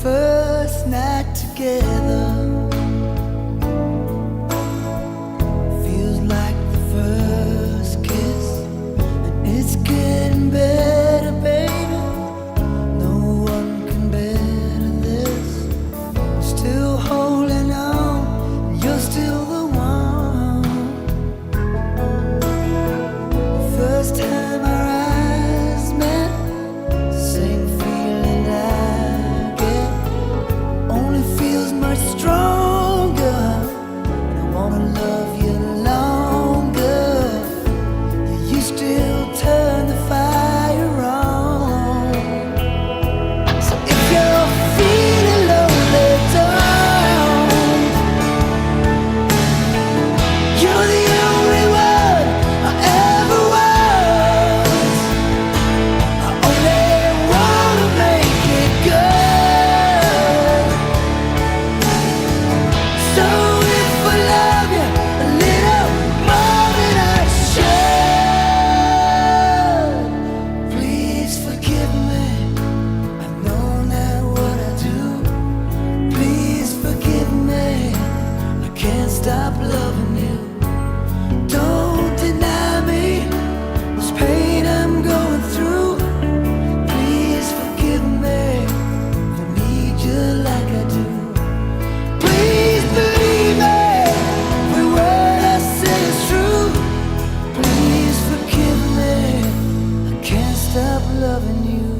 first night together feels like the first kiss, and it's getting better, baby. No one can better this. Still holding on, you're still the one. First time our eyes met, same feeling I get, only feels much stronger. And I wanna love you longer. You still turn the fire on. So if you're feeling lonely, don't. You're the only one I ever was. I only wanna make it good. So if I love you a little more than I should, please forgive me. I know not what I do. Please forgive me. I can't stop loving you. Don't deny me this pain I'm going through. Please forgive me if I need you like I do. Please believe me, every word I say is true. Please forgive me, I can't stop loving you.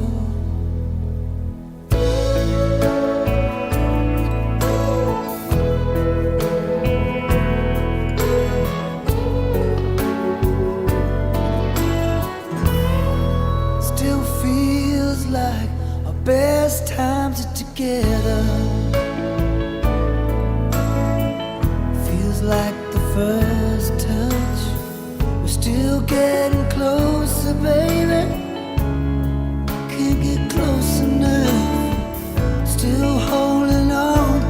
Still feels like our best times are together. Feels like the first touch. We're still getting closer, baby. Can't get close enough. Still holding on.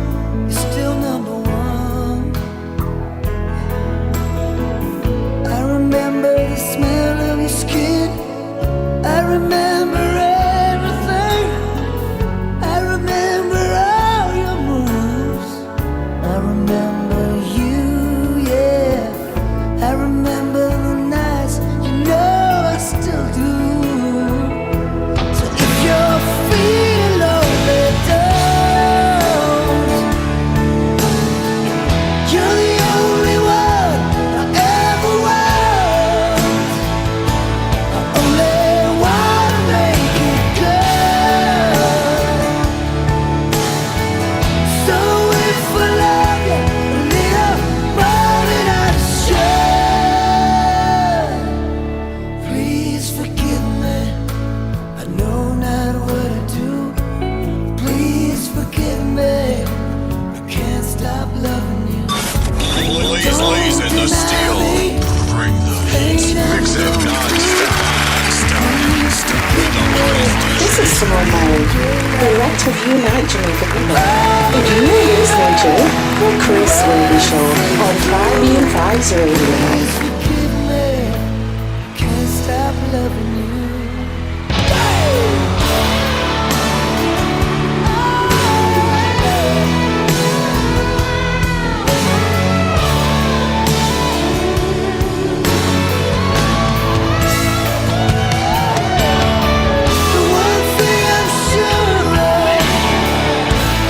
You're still number one. I remember the smell of your skin. I remember everything. I remember all your moves. I remember you, yeah. I remember the nights, you know I still do. So if you're feeling lonely, don't. You're the only one I ever was. I only wanna make it good. So if I love you a little more than I should, please forgive me. I know not what I do. Please forgive me. I can't stop loving you. Blaze in the steel. Bring the heat. Mix it non-stop. This is Simone Murray. We'd like to reunite Jamaica people. If you're listening to The Chris Whilby Show on Whilby and Vibes Radio. Forgive me. I can't stop loving you. The one thing I'm sure of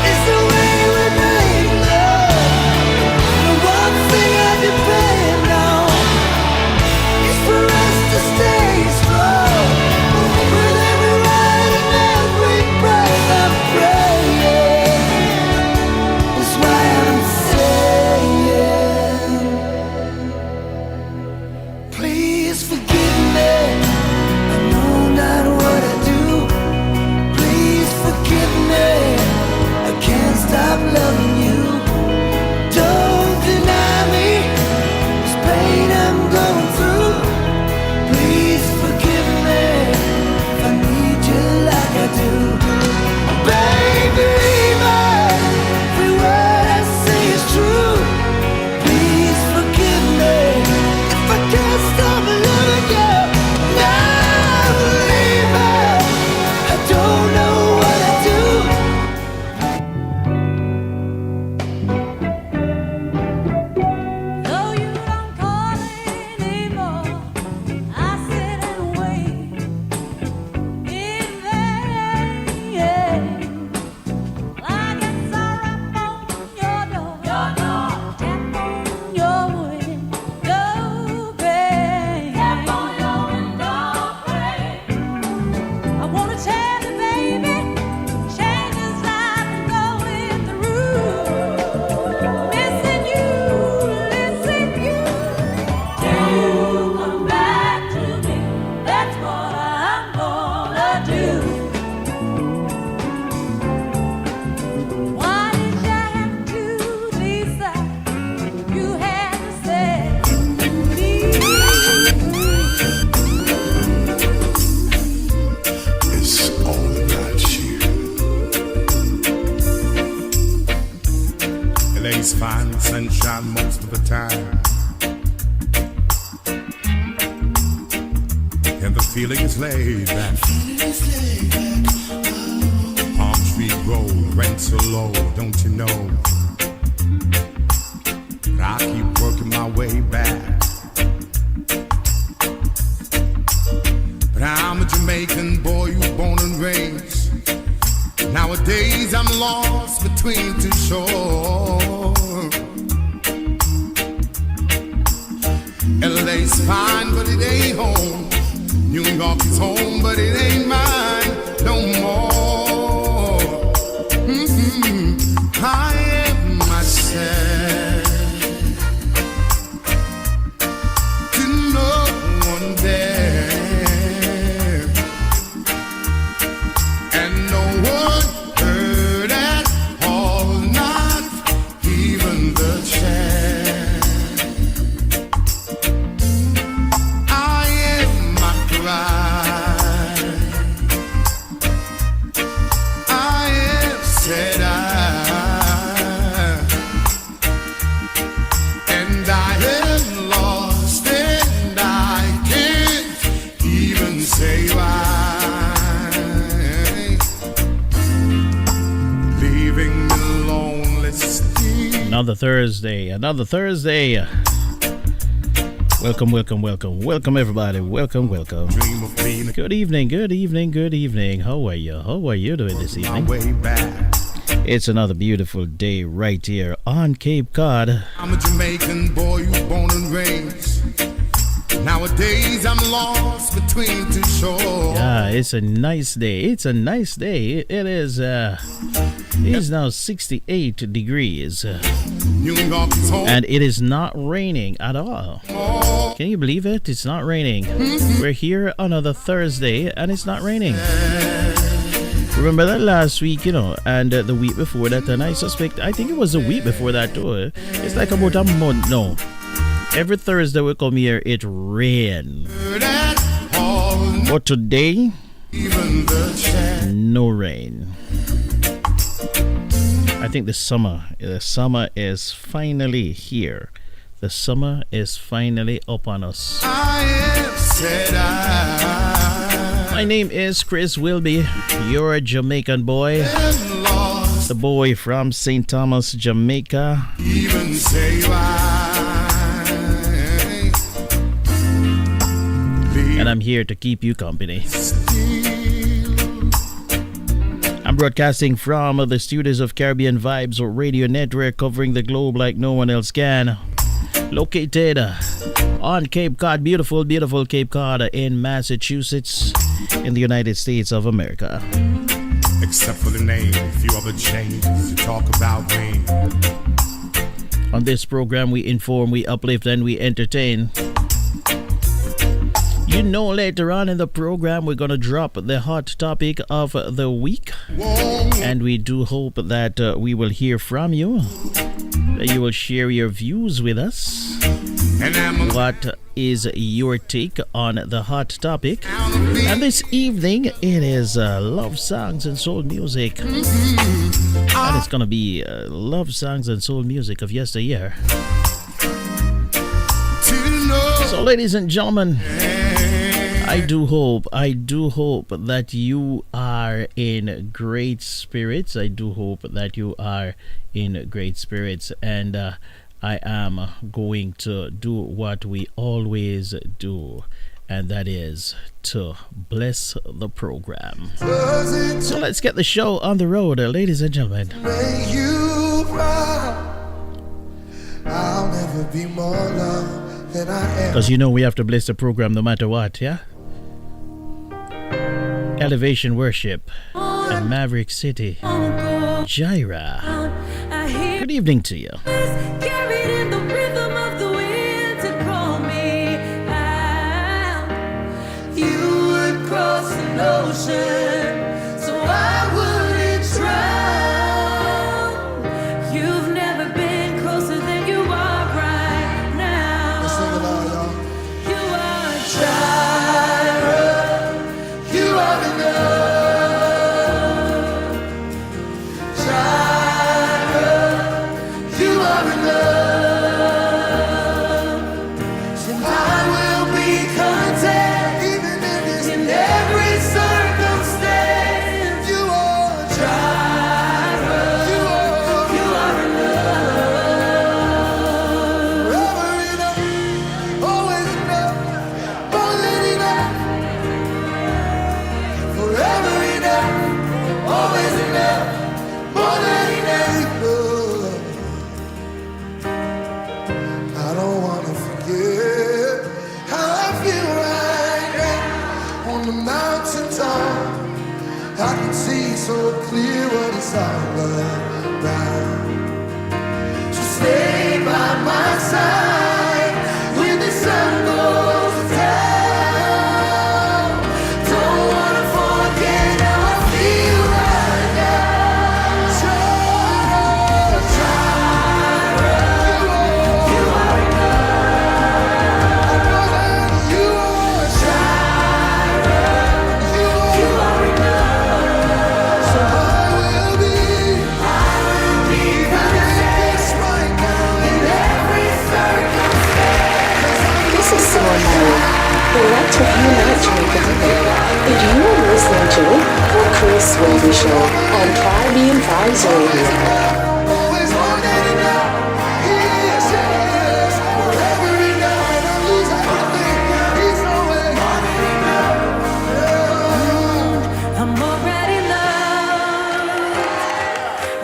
is the way we make love. The one thing I depend on LA's fine sunshine most of the time, and the feeling is laid back. Palm Street Road, rents are low, don't you know? But I keep working my way back. But I'm a Jamaican boy who's born and raised. Nowadays I'm lost between two shores. LA's fine, but it ain't home. New York is home, but it ain't mine no more. I am myself to no one there, and no one heard at all, not even the chair. I am my pride. I am said I, and I am lost, and I can't even say why. Leaving me lonely still. Another Thursday. Welcome everybody. Welcome. Dream of being Good evening. How are you doing this my evening? way back. It's another beautiful day right here on Cape Cod. I'm a Jamaican boy who's born and raised. Nowadays I'm lost between two shores. Yeah, it's a nice day. It is it's now 68 degrees. New York is home. And it is not raining at all. Can you believe it? It's not raining. We're here another Thursday and it's not raining. Remember that last week, and the week before that, and I think it was the week before that too. It's like about a month. No. Every Thursday we come here, it rain. But today, no rain. I think the summer is finally here. The summer is finally upon us. My name is Chris Whilby. You're a Jamaican boy. The boy from St. Thomas, Jamaica. Even say why. And I'm here to keep you company. I'm broadcasting from the studios of Caribbean Vibes Radio Network, covering the globe like no one else can. Located on Cape Cod, beautiful Cape Cod in Massachusetts, in the United States of America. Except for the name, a few other changes to talk about me. On this program, we inform, we uplift, and we entertain. Later on in the program, we're going to drop the hot topic of the week. And we do hope that we will hear from you. That you will share your views with us. What is your take on the hot topic? And this evening, it is love songs and soul music. And it's going to be love songs and soul music of yesteryear. So, ladies and gentlemen, I do hope that you are in great spirits. And I am going to do what we always do, and that is to bless the program. So let's get the show on the road, ladies and gentlemen. Make you proud. I'll never be more loved than I am. Because we have to bless the program no matter what, yeah? Elevation Worship and Maverick City. Jaira. Good evening to you. Carried in the rhythm of the wind to call me out. You would cross an ocean, so I wouldn't drown. You've never been closer than you are right now. Let's sing it out, y'all. You are Jireh. You are enough. Jireh. You are so clear what it's all about. So stay by my side when the sun goes down. Don't wanna forget how I feel right now. You are enough. I know that you are You are enough. So I will be content right now in every circumstance. This is Simone Murray. The right of you night today. And you are listening to The Chris Whilby Show on Caribbean Vibes Radio. Always more than enough. Yes, yes. Forever enough. When I lose everything, He's always more than enough. I'm already loved.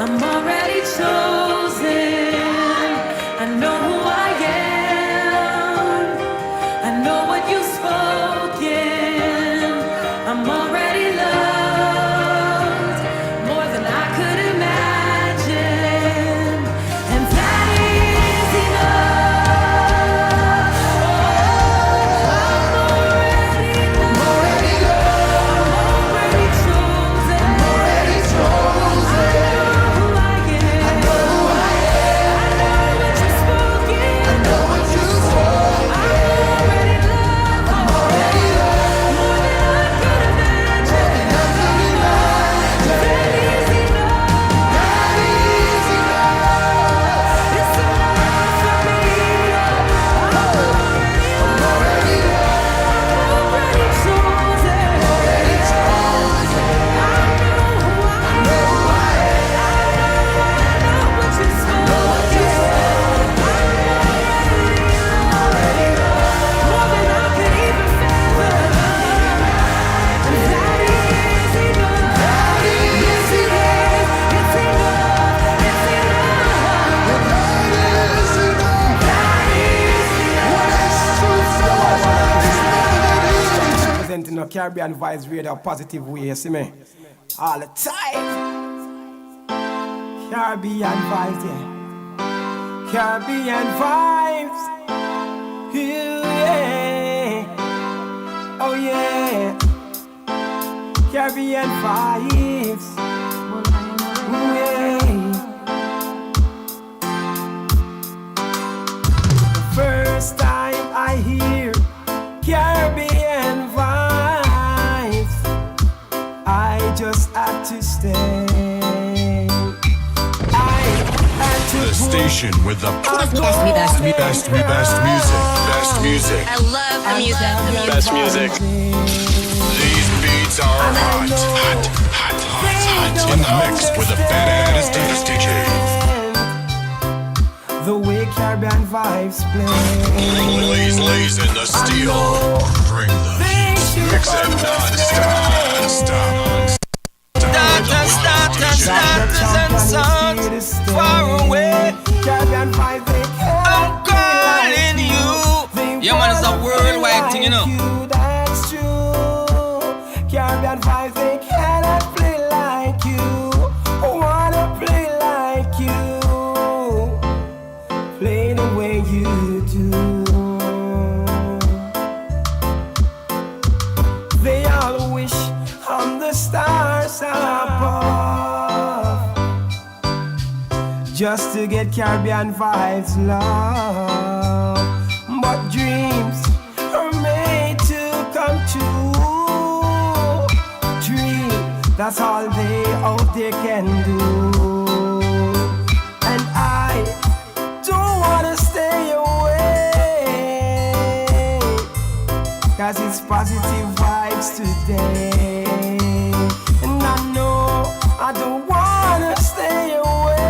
I'm already chosen. I know who I am. I know what you've spoken. I'm already loved more than I could imagine. And that is enough. I'm already loved. I'm already chosen. I'm already chosen. I know who I am. I know what you've spoken. I know what you've spoken. I'm already loved. I'm already loved more than I could imagine. That is enough. That is enough. It's enough for me. I'm already loved. I'm already chosen. I'm already chosen. I know who I am. I know what you've spoken. I'm already loved more than I could even fathom. That is enough. That is enough. It's enough. It's enough. That is enough. Representing the Caribbean Vibes Radio positive way, you see me? All the time. Caribbean Vibes, yeah. Caribbean Vibes. Yeah. Oh yeah. Caribbean Vibes. Yeah. The first time I hear Caribbean Vibes, I just had to stay. I had to The station with the best music. Best music. I love the music. Best music. These beats are hot. In the mix with the baddest DJ. the way Caribbean Vibes play. Lays in the steel. Bring the heat. Mix it non-stop. Doctors and sons far away. Caribbean Vibes, they I'm calling you. Yeah, man, it's a worldwide thing, you know. That's true. Caribbean Vibes, they cannot play like you. Wanna play like you. Play the way you do. They all wish on the stars above, just to get Caribbean Vibes love. But dreams are made to come true. Dream, that's all they out there can do. And I don't wanna stay away, 'cause it's positive vibes today. And I know I don't wanna stay away.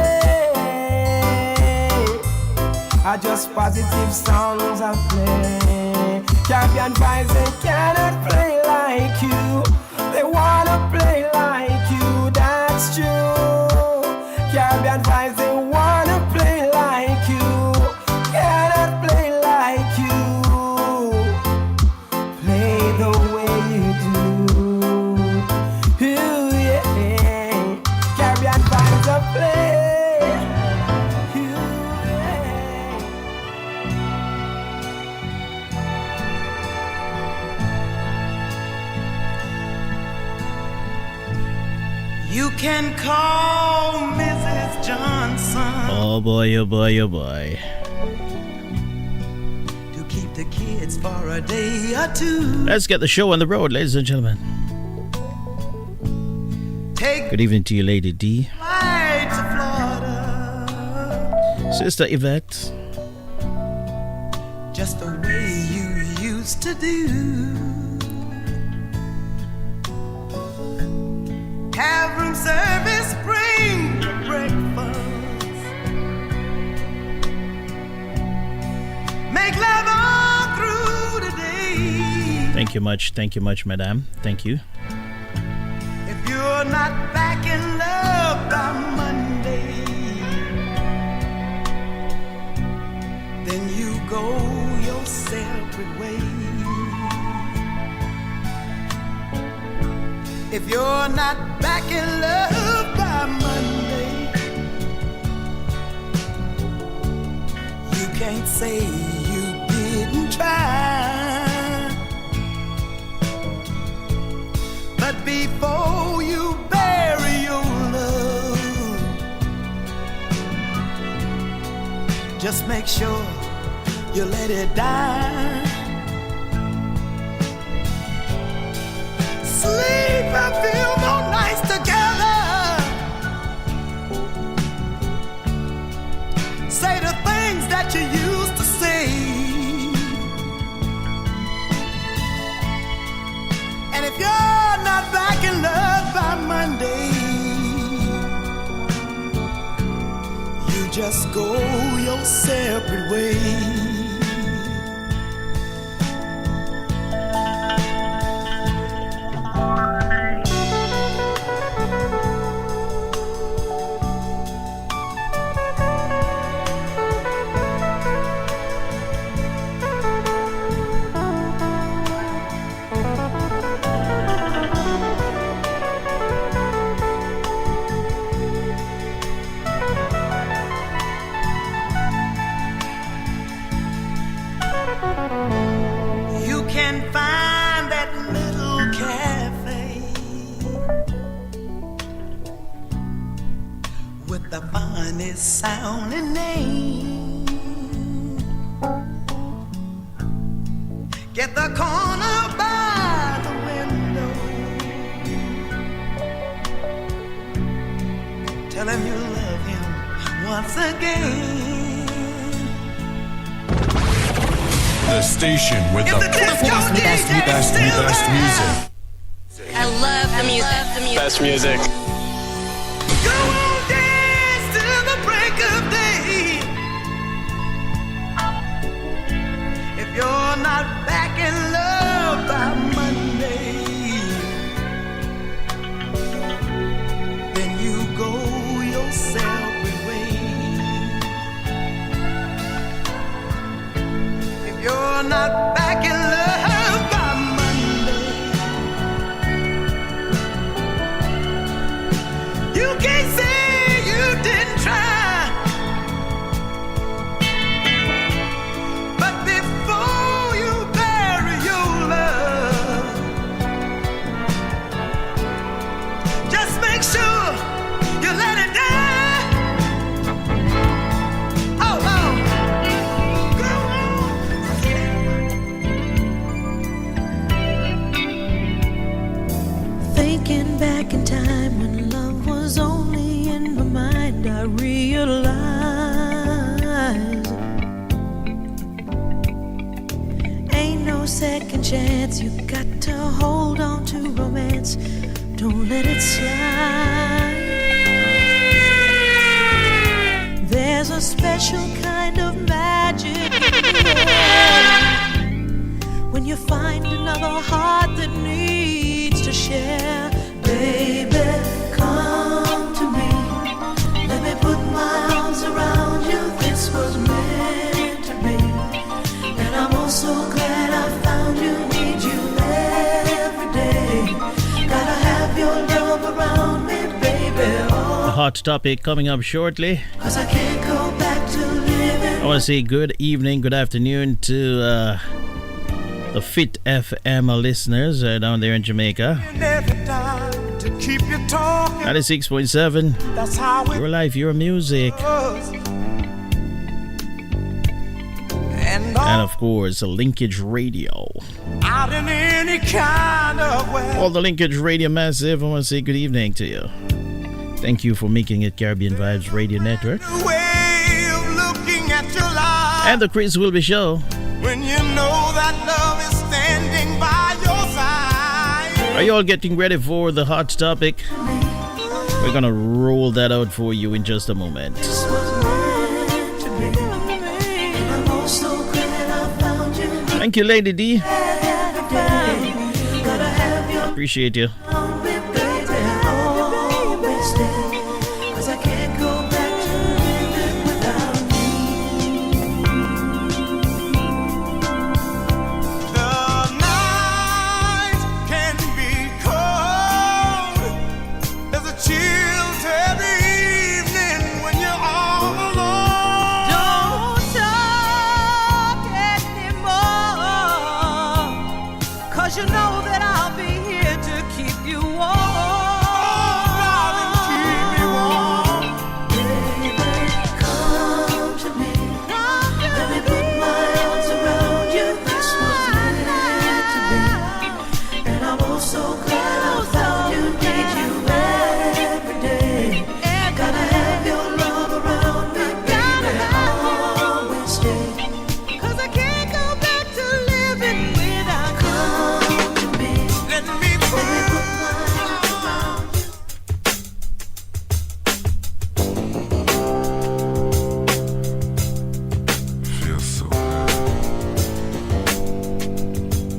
I just positive songs I play. Caribbean Vibes, they cannot play like you. They wanna play like you, that's true. Caribbean Vibes, they wanna play like you. Cannot play like you. Play the way you do. Ooh, yeah. can call Mrs. Johnson. Oh boy, oh boy, oh boy. To keep the kids for a day or two. Let's get the show on the road, ladies and gentlemen. Take Good evening to you, Lady D. flight to Florida. Sister Yvette. Just the way you used to do. Have room service, bring your breakfast. Make love all through the day. Thank you much, madam. Thank you. If you're not back in love by Monday, then you go your separate way. If you're not back in love by Monday, you can't say you didn't try. But before you bury your love, just make sure you let it die. Sleep and feel more nights together. Say the things that you used to say. And if you're not back in love by Monday, you just go your separate way. Sounding name. Get the corner by the window. Tell him you love him once again. The station with the best music. I love the music. Best music. Go on, dance till the break of day. If you're not back in love by Monday, then you go your separate way. If you're not back in love by Monday, you can't say you didn't try. But before you bury your love, just make sure you let it die. Oh, oh. Go on. Thinking back in time when love was only in my mind, I realized ain't no second chance. You got to hold on to romance. Don't let it slide. There's a special kind of magic when you find another heart that needs to share. Baby, come to me. Let me put my arms around you. This was meant to be. And I'm oh so glad I found you. Need you every day. Gotta have your love around me, baby. A hot topic coming up shortly. 'Cause I can't go back to living. I want to say good evening, good afternoon to the Fit FM listeners down there in Jamaica. Never die to keep you talking. 96.7. That's how it Your life, your music. was. And And of course, Linkage Radio. out in any kind of way. All the Linkage Radio massive, I want to say good evening to you. Thank you for making it Caribbean Vibes Radio Network. Way of looking at your life. And the Chris Whilby Show. When you know that love is standing by your side. Are you all getting ready for the hot topic? We're going to roll that out for you in just a moment. Thank you, Lady D. Appreciate you. You know that I'll be here to keep you warm. Keep me warm. Baby, come to me. Let me put my arms around you. This was meant to be. And I'm oh so glad I found you. Need you every day. Gotta have your love around me. Baby, always stay. 'Cause I can't go back to living without you. Come to me. Let me put Let me put my arms around you. Feels so good.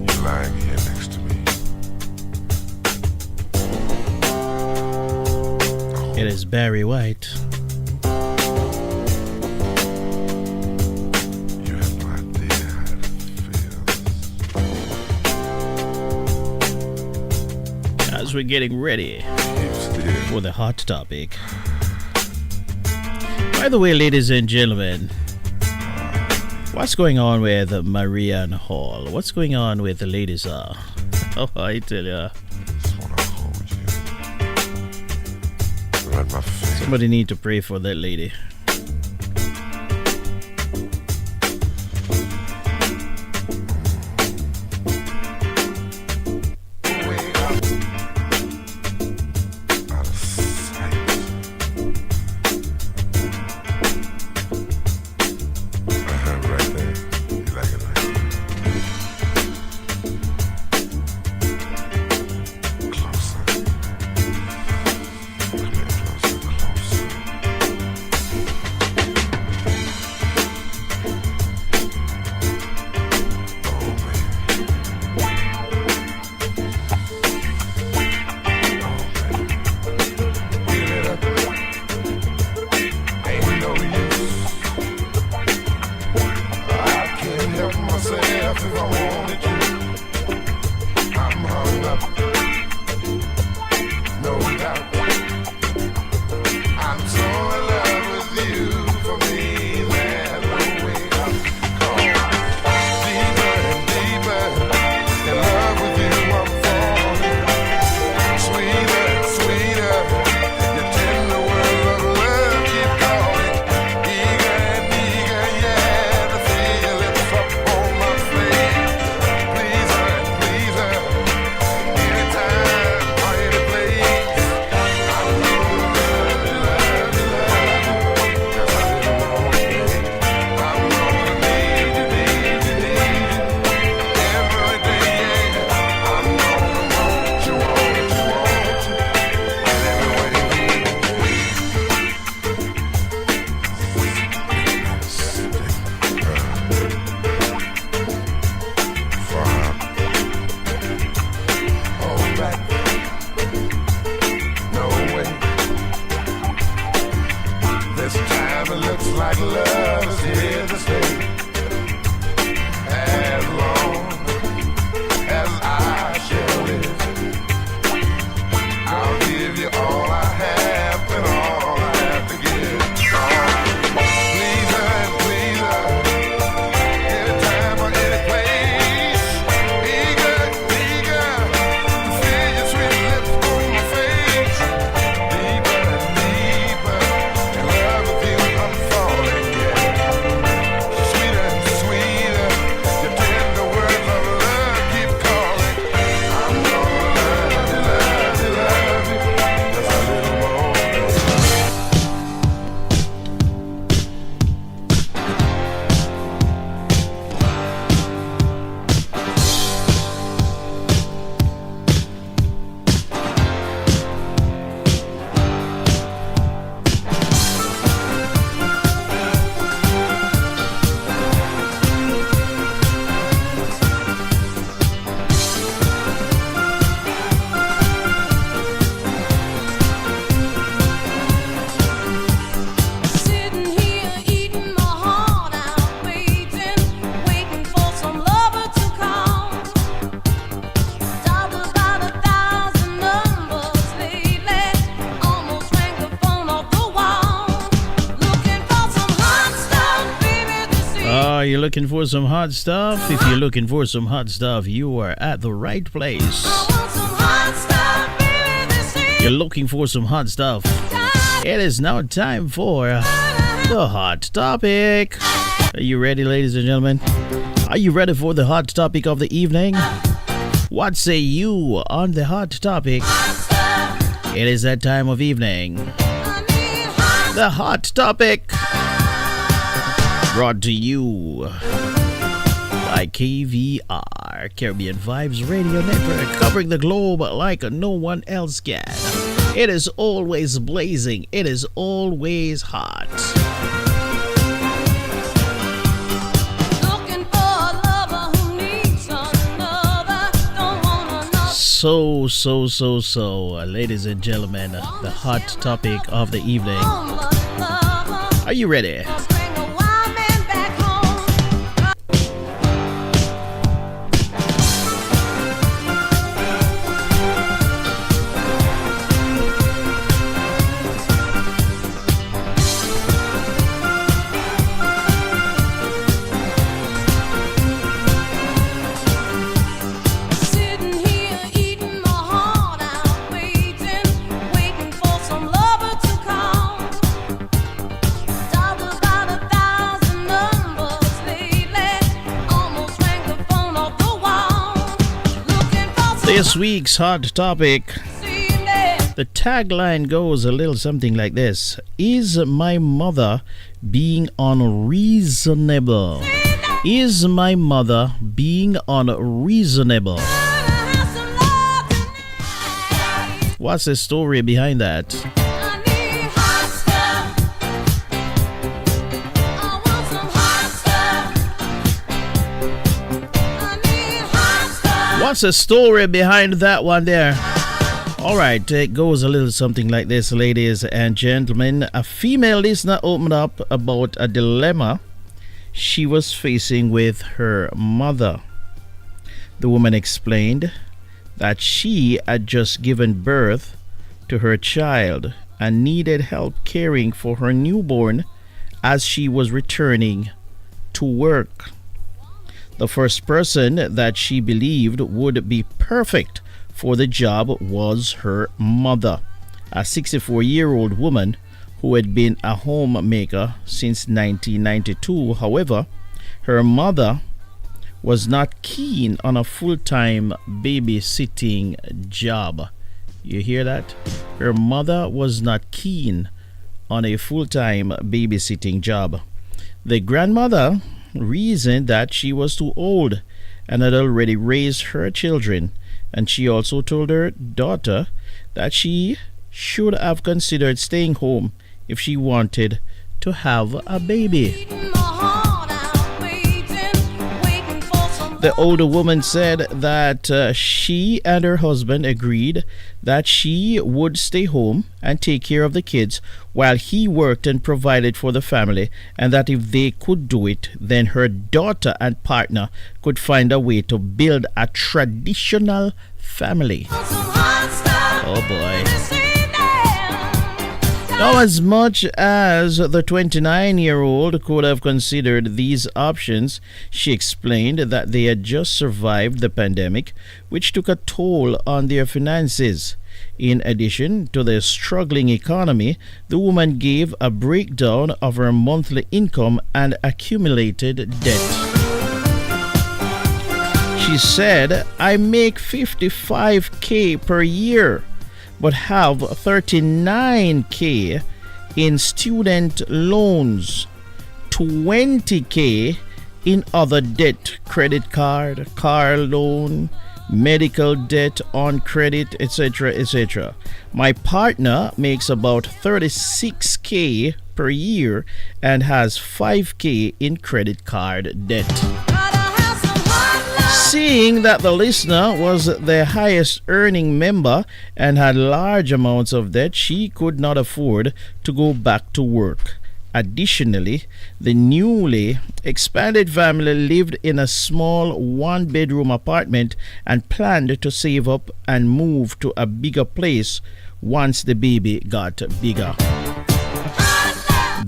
You're lying here next to me. It is Barry White. You have no idea how it feels. As we're getting ready Keep still. for the hot topic. By the way, ladies and gentlemen, what's going on with Marianne Hall? What's going on with the ladies? Oh, I tell ya. Just wanna hold you. Run my finger. Somebody need to pray for that lady. Out of sight. Right there. You like it right there. Closer. Come here, closer, closer. Oh, baby. Give it up. Ain't no use. I can't help myself if I wanted to. I'm hung up. No doubt. I'm so in love with you. For me, there's no way out. Come on. Deeper and deeper. In love with you, I'm falling. Sweeter and sweeter. Your tender words of love keep calling. Eager and eager, yeah, to feel your lips up on my face. Please her and please her. Anytime or any place. I'm gonna love you, love you, love you. Yes, I did the wrong thing. I'm gonna need you, need you, need you. Every day, yeah. I'm gonna want you, want you, want you. And every way you hold back. No way. This time it looks like love is here to stay. As long as I shall live, I'll give you all I have and all I have to give. Please her and please her. Anytime or any place. Eager, eager to feel your sweet lips on my face. Are you looking for some hot stuff? If you're looking for some hot stuff, you are at the right place. You're looking for some hot stuff. It is now time for the hot topic. Are you ready, ladies and gentlemen? Are you ready for the hot topic of the evening? What say you on the hot topic? It is that time of evening. The hot topic, brought to you by KVR, Caribbean Vibes Radio Network, covering the globe like no one else can. It is always blazing. It is always hot. So, ladies and gentlemen, the hot topic of the evening. Are you ready? This week's hot topic, the tagline goes a little something like this: Is my mother being unreasonable? Is my mother being unreasonable? What's the story behind that? What's the story behind that one there? Alright, it goes a little something like this, ladies and gentlemen. A female listener opened up about a dilemma she was facing with her mother. The woman explained that she had just given birth to her child and needed help caring for her newborn as she was returning to work. The first person that she believed would be perfect for the job was her mother, a 64-year-old woman who had been a homemaker since 1992. However, her mother was not keen on a full-time babysitting job. You hear that? Her mother was not keen on a full-time babysitting job. The grandmother reasoned that she was too old and had already raised her children, and she also told her daughter that she should have considered staying home if she wanted to have a baby. The older woman said that she and her husband agreed that she would stay home and take care of the kids while he worked and provided for the family, and that if they could do it, then her daughter and partner could find a way to build a traditional family. Oh boy. Now, as much as the 29-year-old could have considered these options, she explained that they had just survived the pandemic, which took a toll on their finances. In addition to the struggling economy, the woman gave a breakdown of her monthly income and accumulated debt. She said, "I make $55,000 per year, but have $39,000 in student loans, $20,000 in other debt, credit card, car loan, medical debt on credit, etc., etc. My partner makes about $36,000 per year and has $5,000 in credit card debt." Seeing that the listener was the highest earning member and had large amounts of debt, she could not afford to go back to work. Additionally, the newly expanded family lived in a small one-bedroom apartment and planned to save up and move to a bigger place once the baby got bigger.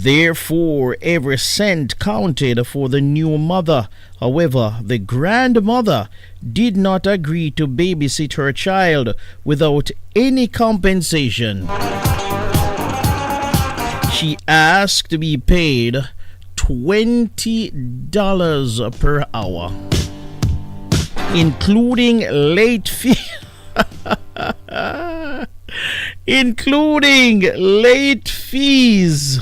Therefore, every cent counted for the new mother. However, the grandmother did not agree to babysit her child without any compensation. She asked to be paid $20 per hour, including late fee. Including late fees.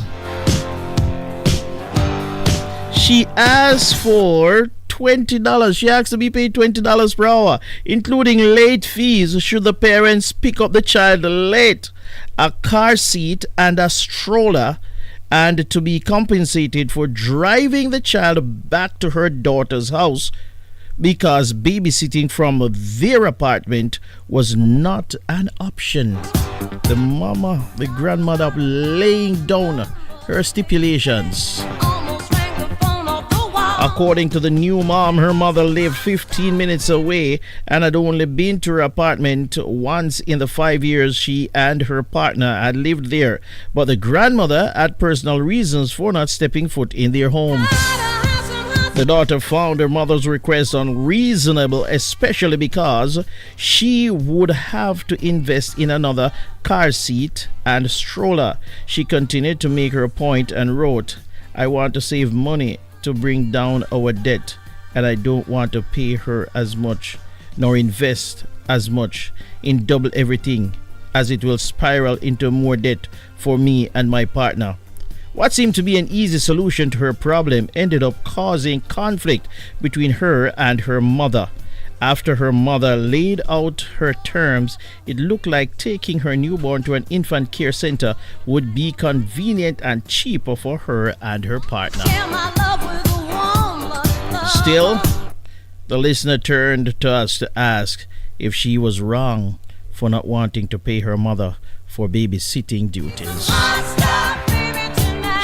She asked for $20. She asked to be paid $20 per hour, including late fees should the parents pick up the child late, a car seat and a stroller, and to be compensated for driving the child back to her daughter's house because babysitting from their apartment was not an option. The grandmother laying down her stipulations. According to the new mom, her mother lived 15 minutes away and had only been to her apartment once in the 5 years she and her partner had lived there. But the grandmother had personal reasons for not stepping foot in their home. The daughter found her mother's request unreasonable, especially because she would have to invest in another car seat and stroller. She continued to make her point and wrote, "I want to save money to bring down our debt, and I don't want to pay her as much nor invest as much in double everything, as it will spiral into more debt for me and my partner." What seemed to be an easy solution to her problem ended up causing conflict between her and her mother. After her mother laid out her terms, it looked like taking her newborn to an infant care center would be convenient and cheaper for her and her partner. Still, the listener turned to us to ask if she was wrong for not wanting to pay her mother for babysitting duties.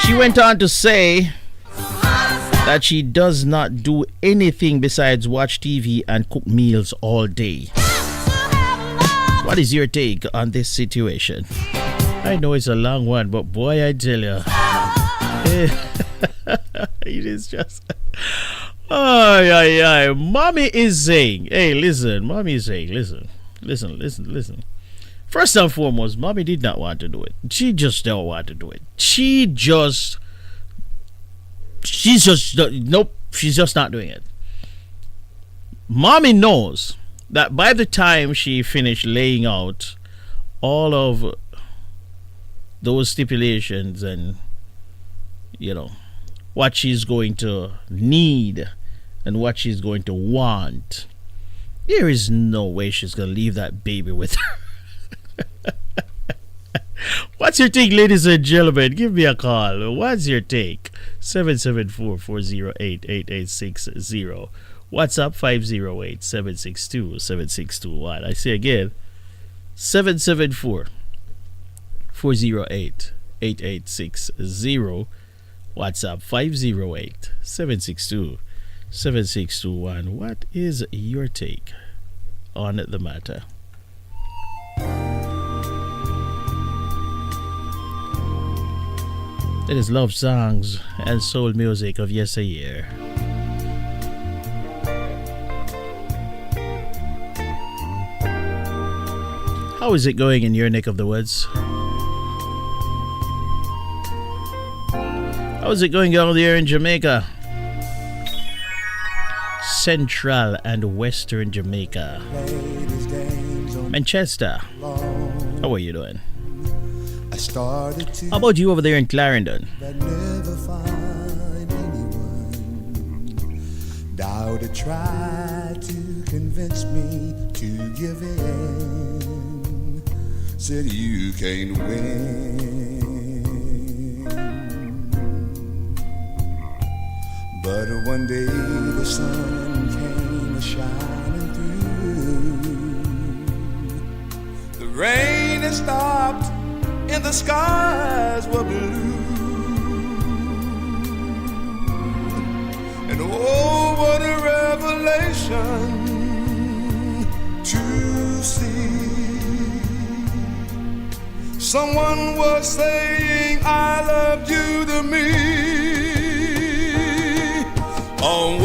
She went on to say that she does not do anything besides watch TV and cook meals all day. What is your take on this situation? I know it's a long one, but boy, I tell you, it is just... Oh, mommy is saying, hey, listen, mommy is saying, listen. First and foremost, mommy did not want to do it. She just don't want to do it. She's just not doing it. Mommy knows that by the time she finished laying out all of those stipulations and, what she's going to need and what she's going to want, there is no way she's going to leave that baby with her. What's your take, ladies and gentlemen? Give me a call. What's your take? 774-408-8860. WhatsApp 508-762-7621. I say again, 774-408-8860. WhatsApp 508-762-7621. What is your take on the matter? It is love songs and soul music of yesteryear. How is it going in your neck of the woods? How is it going out there in Jamaica? Central and Western Jamaica. Manchester. How are you doing? How about you over there in Clarendon? Never find anyone. Doubt tried to convince me to give in. Said you can't win. But one day the sun came shining through. The rain had stopped and the skies were blue. And oh, what a revelation to see. Someone was saying, I loved you to me. A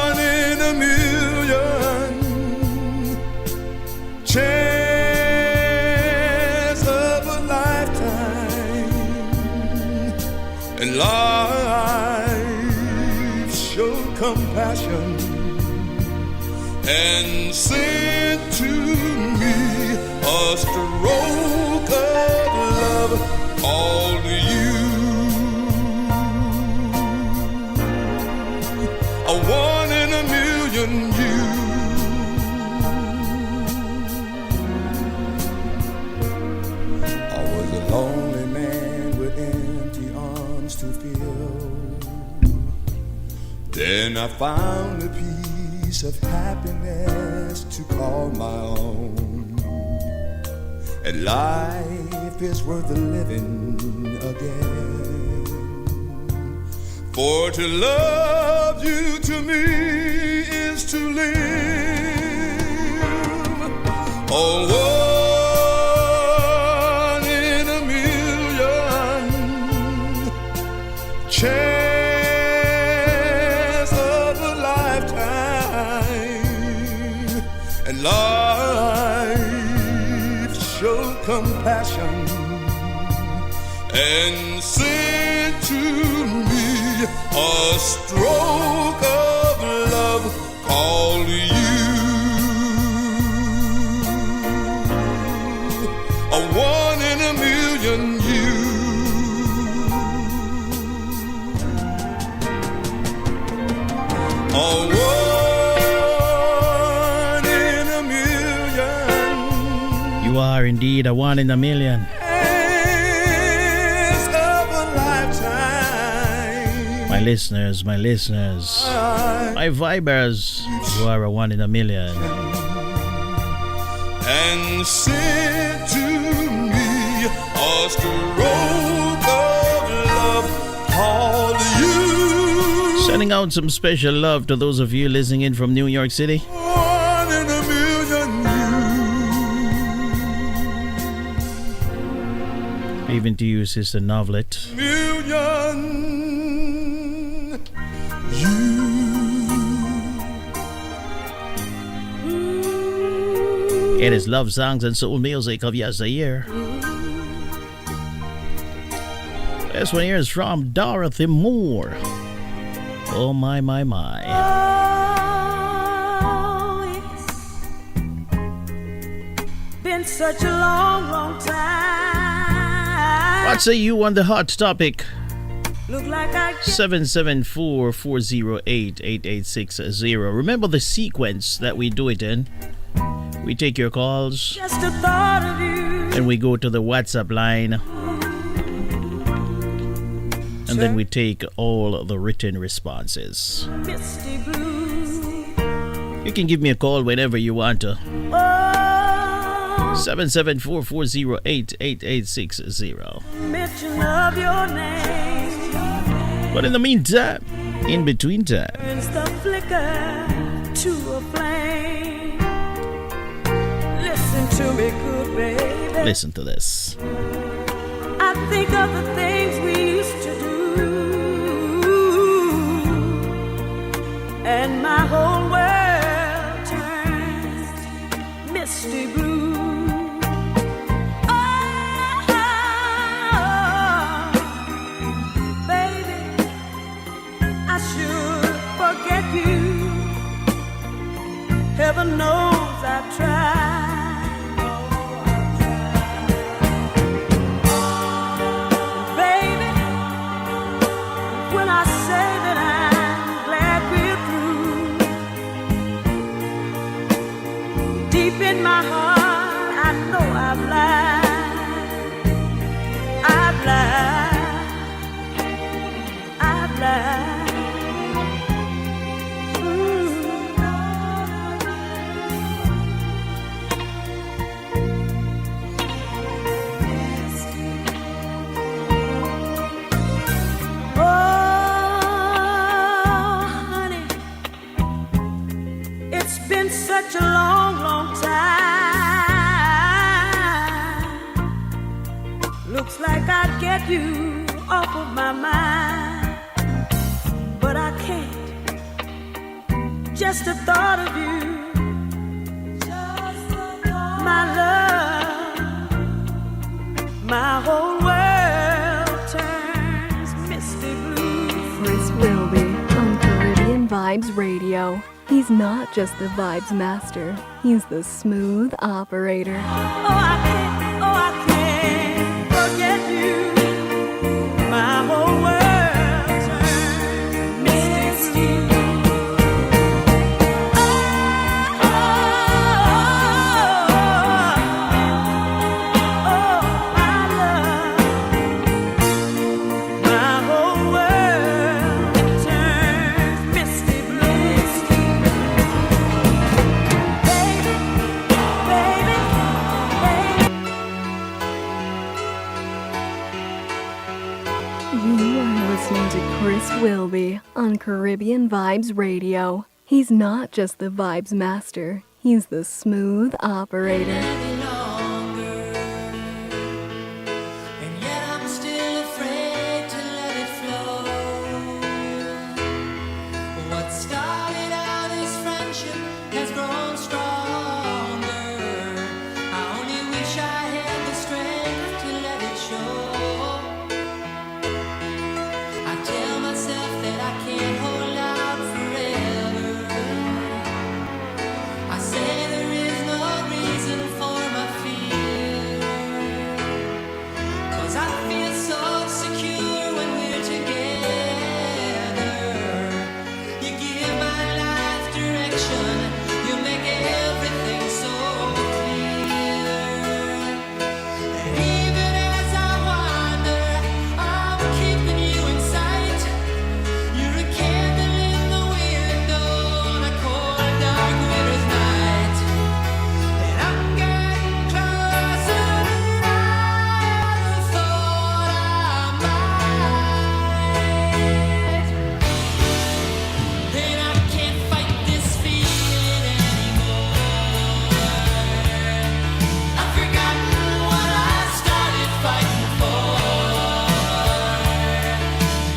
one in a million chance of a lifetime, and life showed compassion and sent to me a stroke of love, all to you. A one in a million you. I was a lonely man with empty arms to fill. Then I found a piece of happiness to call my own. And life is worth living again. For to love you to me is to live. Oh, one in a million chance of a lifetime, and life showed compassion and sent to me a stroke of love called you. A one in a million you. A one in a million. You are indeed a one in a million. My listeners, my vibers, you are a one in a million. And sent to me a stroke of love called you. Sending out some special love to those of you listening in from New York City. One in a million you. Even to you, Sister Novelet. Million you. It is love songs and soul music of yesteryear. This one here is from Dorothy Moore. Oh my, my, my. Oh, it's been such a long, long time. What say you on the hot topic? Look like I 774-408-8860. Remember the sequence that we do it in. We take your calls, just a thought of you. then we go to the WhatsApp line, and then we take all the written responses. Misty blue. You can give me a call whenever you want to. Oh, 774-408-8860. mention of your name. But in the meantime, in between time, Turns the flicker to a flame. Listen to me, good baby. listen to this. I think of the things we used to do, and my whole world turns misty blue. Oh, baby, I should forget you. Heaven knows I've tried. off of my mind, but I can't. Just the thought of you, my love, my whole world turns misty blue. Chris Whilby on Caribbean Vibes Radio. He's not just the vibes master, he's the smooth operator. Oh, I can't forget you. My whole world turns misty blue. Oh, my love, my whole world turns misty blue. Baby, baby, baby. You are listening to Chris Whilby on Caribbean Vibes Radio. He's not just the vibes master, he's the smooth operator. Any longer, and yet I'm still afraid to let it flow. What started out as friendship has grown stronger. I only wish I had the strength to let it show. I tell myself that I can't hold out forever. I say there is no reason for my fear, 'cause I feel so secure when we're together. You give my life direction, you make everything so clear. And even as I wander, I'm keeping you in sight. You're a candle in the window on a cold, dark winter's night. And I'm getting closer than I ever thought I might. And I can't fight this feeling anymore. I've forgotten what I started fighting for.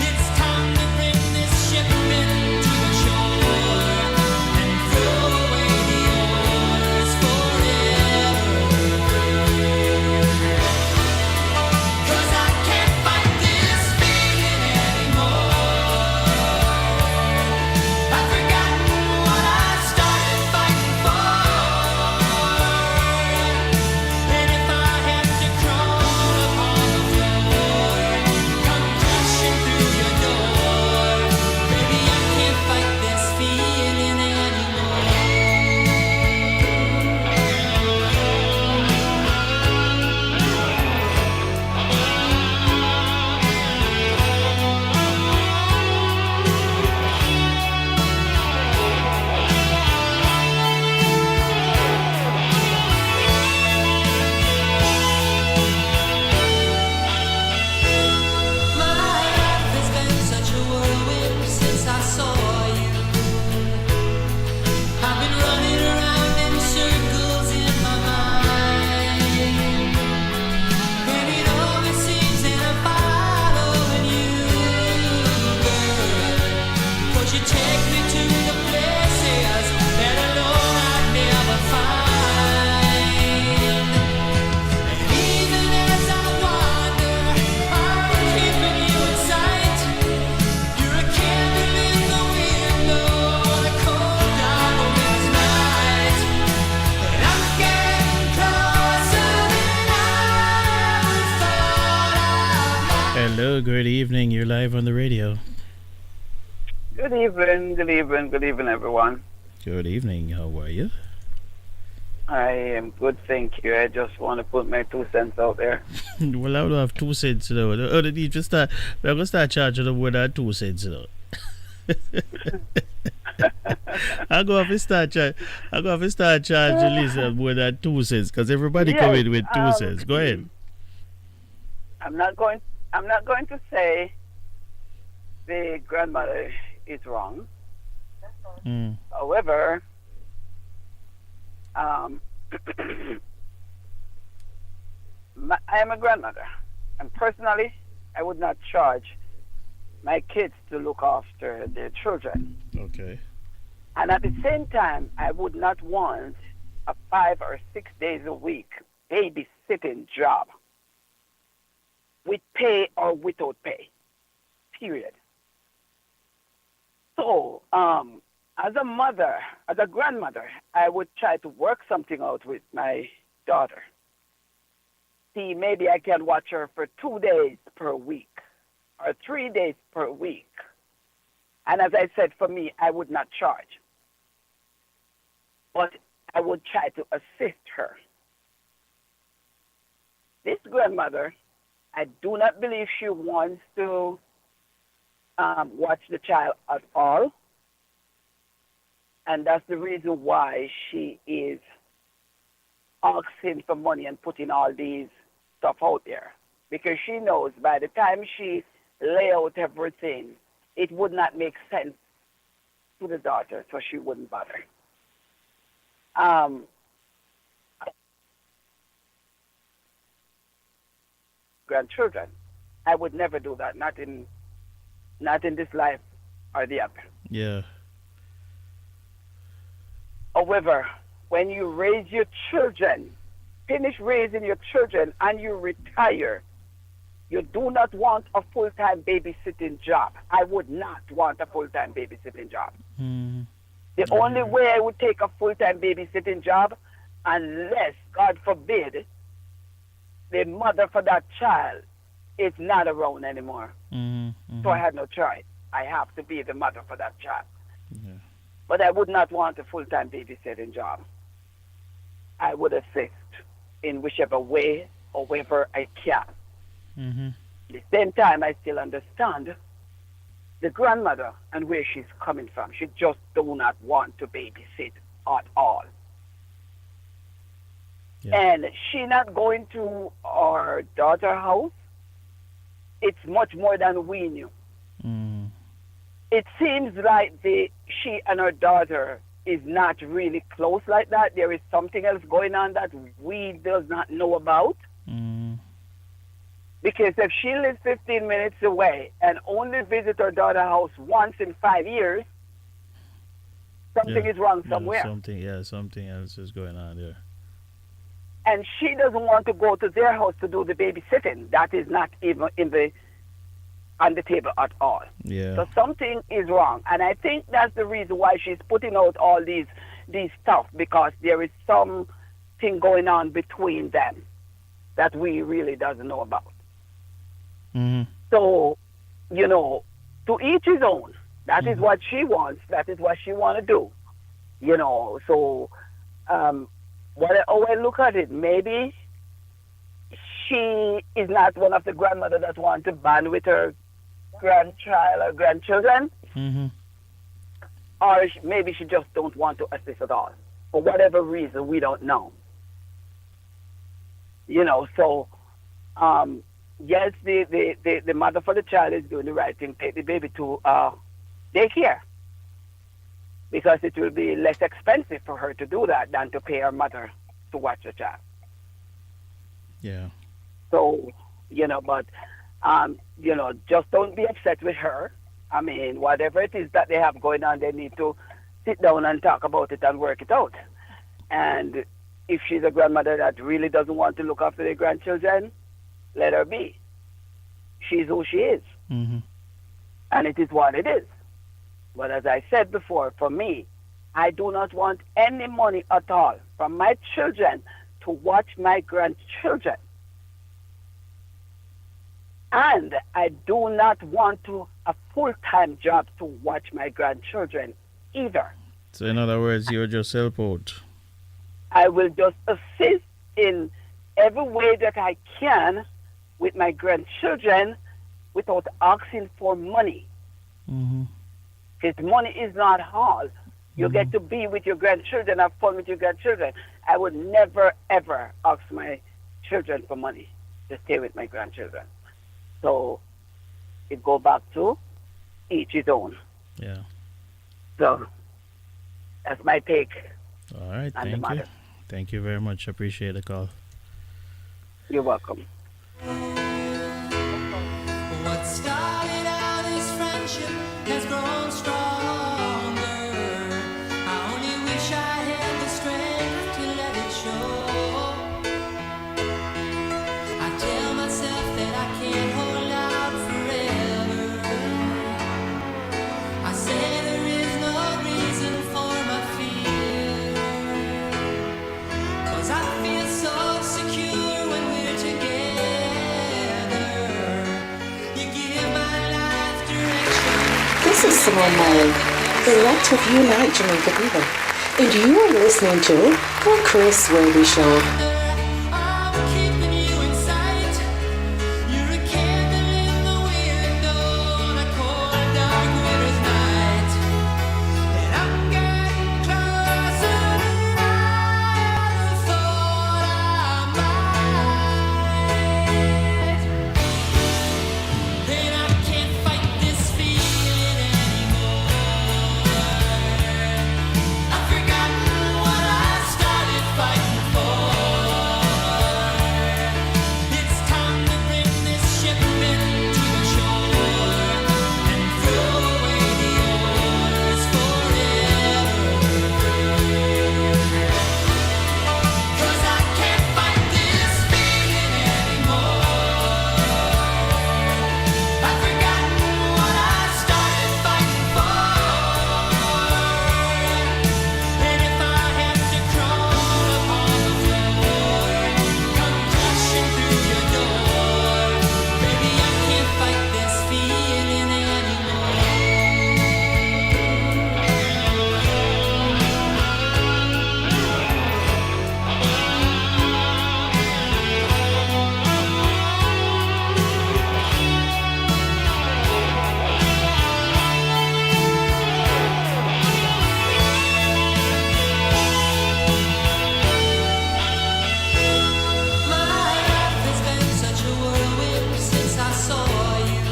It's time to bring this ship into the shore and throw away the oars forever. 'Cause I can't fight this feeling anymore. I've forgotten what I started fighting for. And if I have to crawl upon the floor, come crashing through your door, baby, I can't fight this feeling anymore. My life has been such a whirlwind since I saw you. I've been running around in circles in my mind, and it always seems that I'm following you, girl. 'Cause you take me to the places that alone I'd never find. And even as I wander, I'm keeping you in sight. You're a candle in the window on a cold, dark winter's night. And I'm getting closer than I ever thought I might. Hello, good evening. You're live on the radio. Good evening, everyone. Good evening. How are you? I am good, thank you. I just want to put my 2 cents out there. Well, I don't have 2 cents now. Oh, they need to start. We're going to start charging them more than 2 cents now. I'm going to start charging Lisa more than 2 cents because everybody Yes, come in with 2 cents. Go ahead. I'm not going to say the grandmother is wrong. Mm. However, I am a grandmother, and personally, I would not charge my kids to look after their children. Okay. And at the same time, I would not want a 5 or 6 days a week babysitting job with pay or without pay. Period. So, as a mother, as a grandmother, I would try to work something out with my daughter. See, maybe I can watch her for 2 days per week or 3 days per week. And as I said, for me, I would not charge. But I would try to assist her. This grandmother, I do not believe she wants to watch the child at all. And that's the reason why she is asking for money and putting all these stuff out there. Because she knows by the time she lay out everything, it would not make sense to the daughter, so she wouldn't bother. Grandchildren, I would never do that, not in this life or the other. Yeah. However, when you raise your children, finish raising your children, and you retire, you do not want a full-time babysitting job. I would not want a full-time babysitting job. Mm. The only way I would take a full-time babysitting job, unless, God forbid, the mother for that child is not around anymore. Mm-hmm. So I had no choice. I have to be the mother for that child. Yeah. But I would not want a full-time babysitting job. I would assist in whichever way or wherever I can. Mm-hmm. At the same time, I still understand the grandmother and where she's coming from. She just do not want to babysit at all. Yeah. And she not going to our daughter's house. It's much more than we knew. Mm. It seems like she and her daughter is not really close like that. There is something else going on that we does not know about. Mm. Because if she lives 15 minutes away and only visit her daughter's house once in 5 years, something is wrong somewhere. Something else is going on there. And she doesn't want to go to their house to do the babysitting. That is not even on the table at all. Yeah. So something is wrong. And I think that's the reason why she's putting out all these stuff, because there is something going on between them that we really doesn't know about. Mm-hmm. So, to each his own. That is what she wants. That is what she want to do. So how I look at it, maybe she is not one of the grandmothers that want to bond with her grandchild or grandchildren. Mm-hmm. Or maybe she just don't want to assist at all. For whatever reason, we don't know. So, yes, the mother for the child is doing the right thing. Take the baby to daycare. Because it will be less expensive for her to do that than to pay her mother to watch the child. Yeah. So, just don't be upset with her. I mean, whatever it is that they have going on, they need to sit down and talk about it and work it out. And if she's a grandmother that really doesn't want to look after their grandchildren, let her be. She's who she is. Mm-hmm. And it is what it is. But as I said before, for me, I do not want any money at all from my children to watch my grandchildren. And I do not want a full-time job to watch my grandchildren either. So in other words, you'll just help out. I will just assist in every way that I can with my grandchildren without asking for money. Mm-hmm. Because money is not all. You get to be with your grandchildren, have fun with your grandchildren. I would never, ever ask my children for money to stay with my grandchildren. So it go back to each his own. Yeah. So that's my take. All right. On the Thank you. matter. Thank you very much. Appreciate the call. You're welcome. What started out as friendship has grown stronger. I only wish I had the strength to let it show. I tell myself that I can't hold out forever. I say there is no reason for my fear. 'Cause I feel so secure when we're together. You give my life direction. This is Simone May, Director of Unite Jamaica People, and you are listening to The Chris Whilby Show. I'm keeping you in sight. You're a candle in the window on a cold, dark winter's night. And I'm getting closer than I ever thought I might. And I can't fight this feeling anymore. I've forgotten what I started fighting for. It's time to bring this ship into the shore and throw away the oars forever. 'Cause I can't fight this feeling anymore. I've forgotten what I started fighting for. And if I have to crawl upon the floor, come crashing through your door, baby, I can't fight this feeling anymore. My life has been such a whirlwind since I saw you.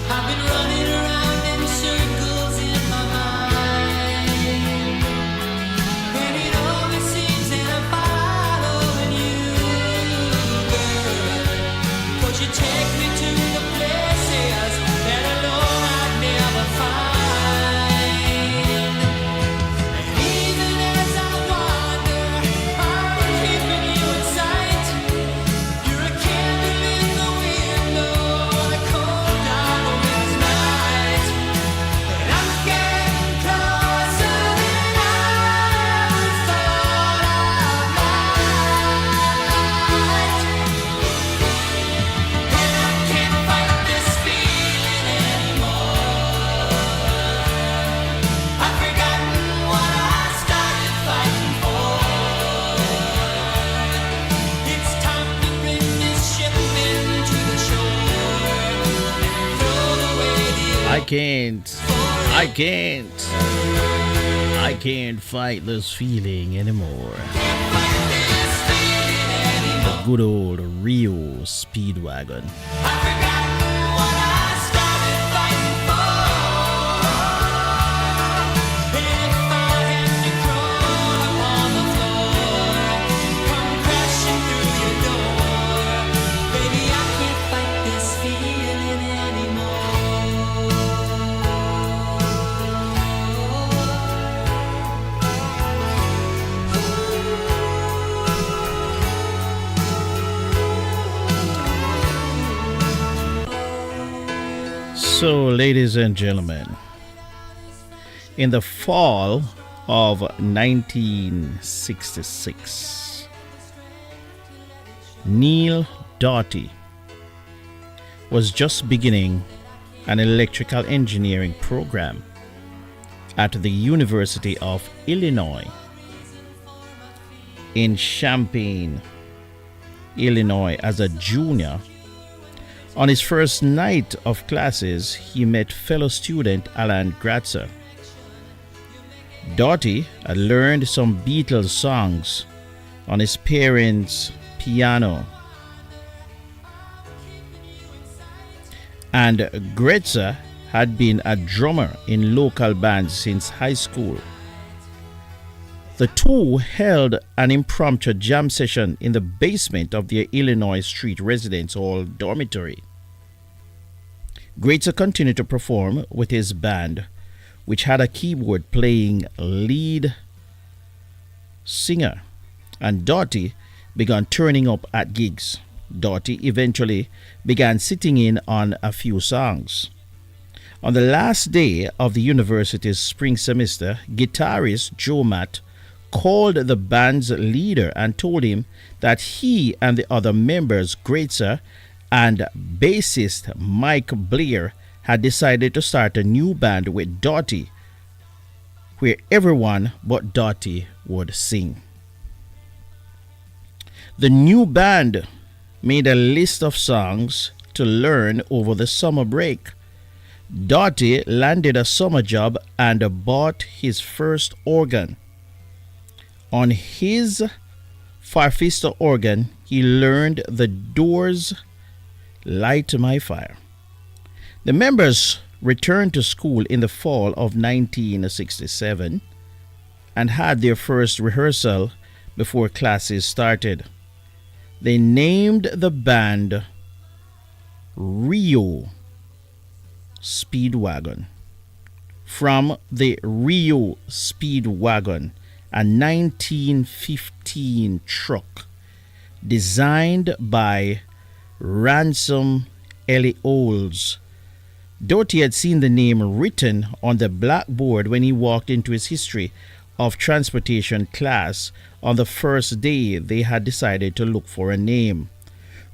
I've been running around in circles in my mind, and it always seems that I'm following you, girl. 'Cause you take me to the places that alone I'd never find. And even as I wander, I'm keeping you in sight. You're a candle in the window on a cold, dark winter's night. And I'm getting closer than I ever thought I might. And I can't fight this feeling anymore. I've forgotten what I started fighting for. It's time to bring this ship into the shore and throw away the I can't fight this feeling anymore. The good old Rio Speedwagon. I've forgotten what I started fighting for. And if I have to crawl upon the floor, come crashing through your door, baby, I can't fight this feeling anymore. So, ladies and gentlemen, in the fall of 1966, Neil Doughty was just beginning an electrical engineering program at the University of Illinois in Champaign, Illinois, as a junior. On his first night of classes, he met fellow student Alan Gratzer. Doughty had learned some Beatles songs on his parents' piano. And Gratzer had been a drummer in local bands since high school. The two held an impromptu jam session in the basement of their Illinois Street Residence Hall dormitory. Greatser continued to perform with his band, which had a keyboard playing lead singer, and Doughty began turning up at gigs. Doughty eventually began sitting in on a few songs. On the last day of the university's spring semester, guitarist Joe Matt called the band's leader and told him that he and the other members, Greatser and bassist Mike Blair, had decided to start a new band with Doughty, where everyone but Doughty would sing. The new band made a list of songs to learn over the summer break. Doughty landed a summer job and bought his first organ. On his Farfisa organ, he learned the Doors' Light My Fire. The members returned to school in the fall of 1967 and had their first rehearsal before classes started. They named the band Rio Speedwagon, from the Rio Speedwagon, a 1915 truck designed by Ransom Eliols. Doughty had seen the name written on the blackboard when he walked into his history of transportation class on the first day they had decided to look for a name.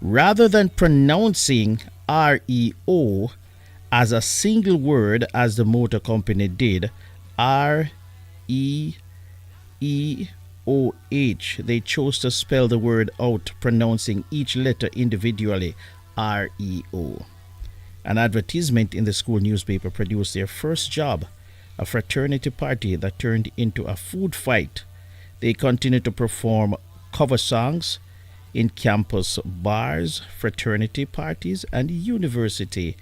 Rather than pronouncing REO as a single word as the motor company did, REEOH, they chose to spell the word out, pronouncing each letter individually, REO. An advertisement in the school newspaper produced their first job, a fraternity party that turned into a food fight. They continued to perform cover songs in campus bars, fraternity parties, and university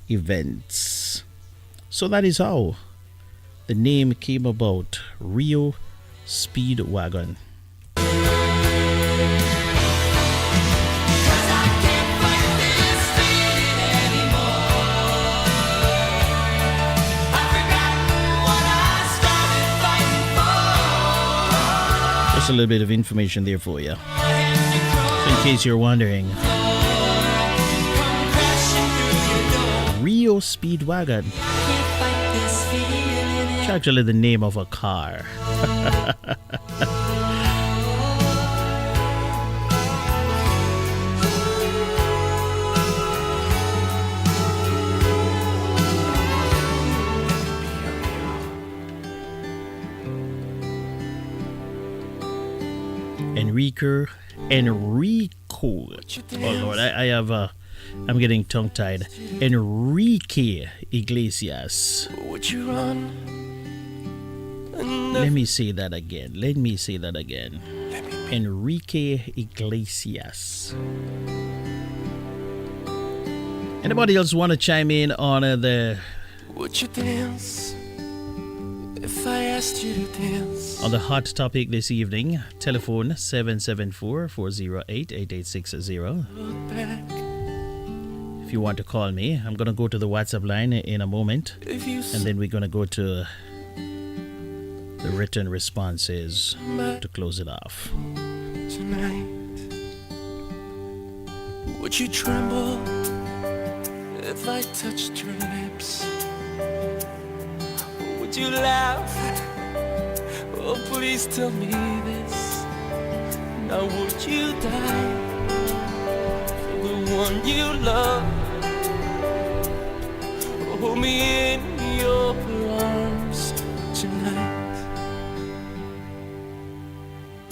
events. So that is how the name came about, Rio Speedwagon. Just a little bit of information there for you, so in case you're wondering. Rio Speedwagon. It's actually the name of a car. Enrico. Oh Lord, I have I'm getting tongue-tied. Enrique Iglesias. Would you run? Let me say that again. Enrique Iglesias. Anybody else want to chime in on the... Would you dance if I asked you to dance? On the hot topic this evening, telephone 774-408-8860. Look back. If you want to call me, I'm going to go to the WhatsApp line in a moment, and then we're going to go to the written responses to close it off. Tonight, would you tremble if I touched your lips? Would you laugh? Oh, please tell me this. Now would you die for the one you love? Hold me in your arms tonight.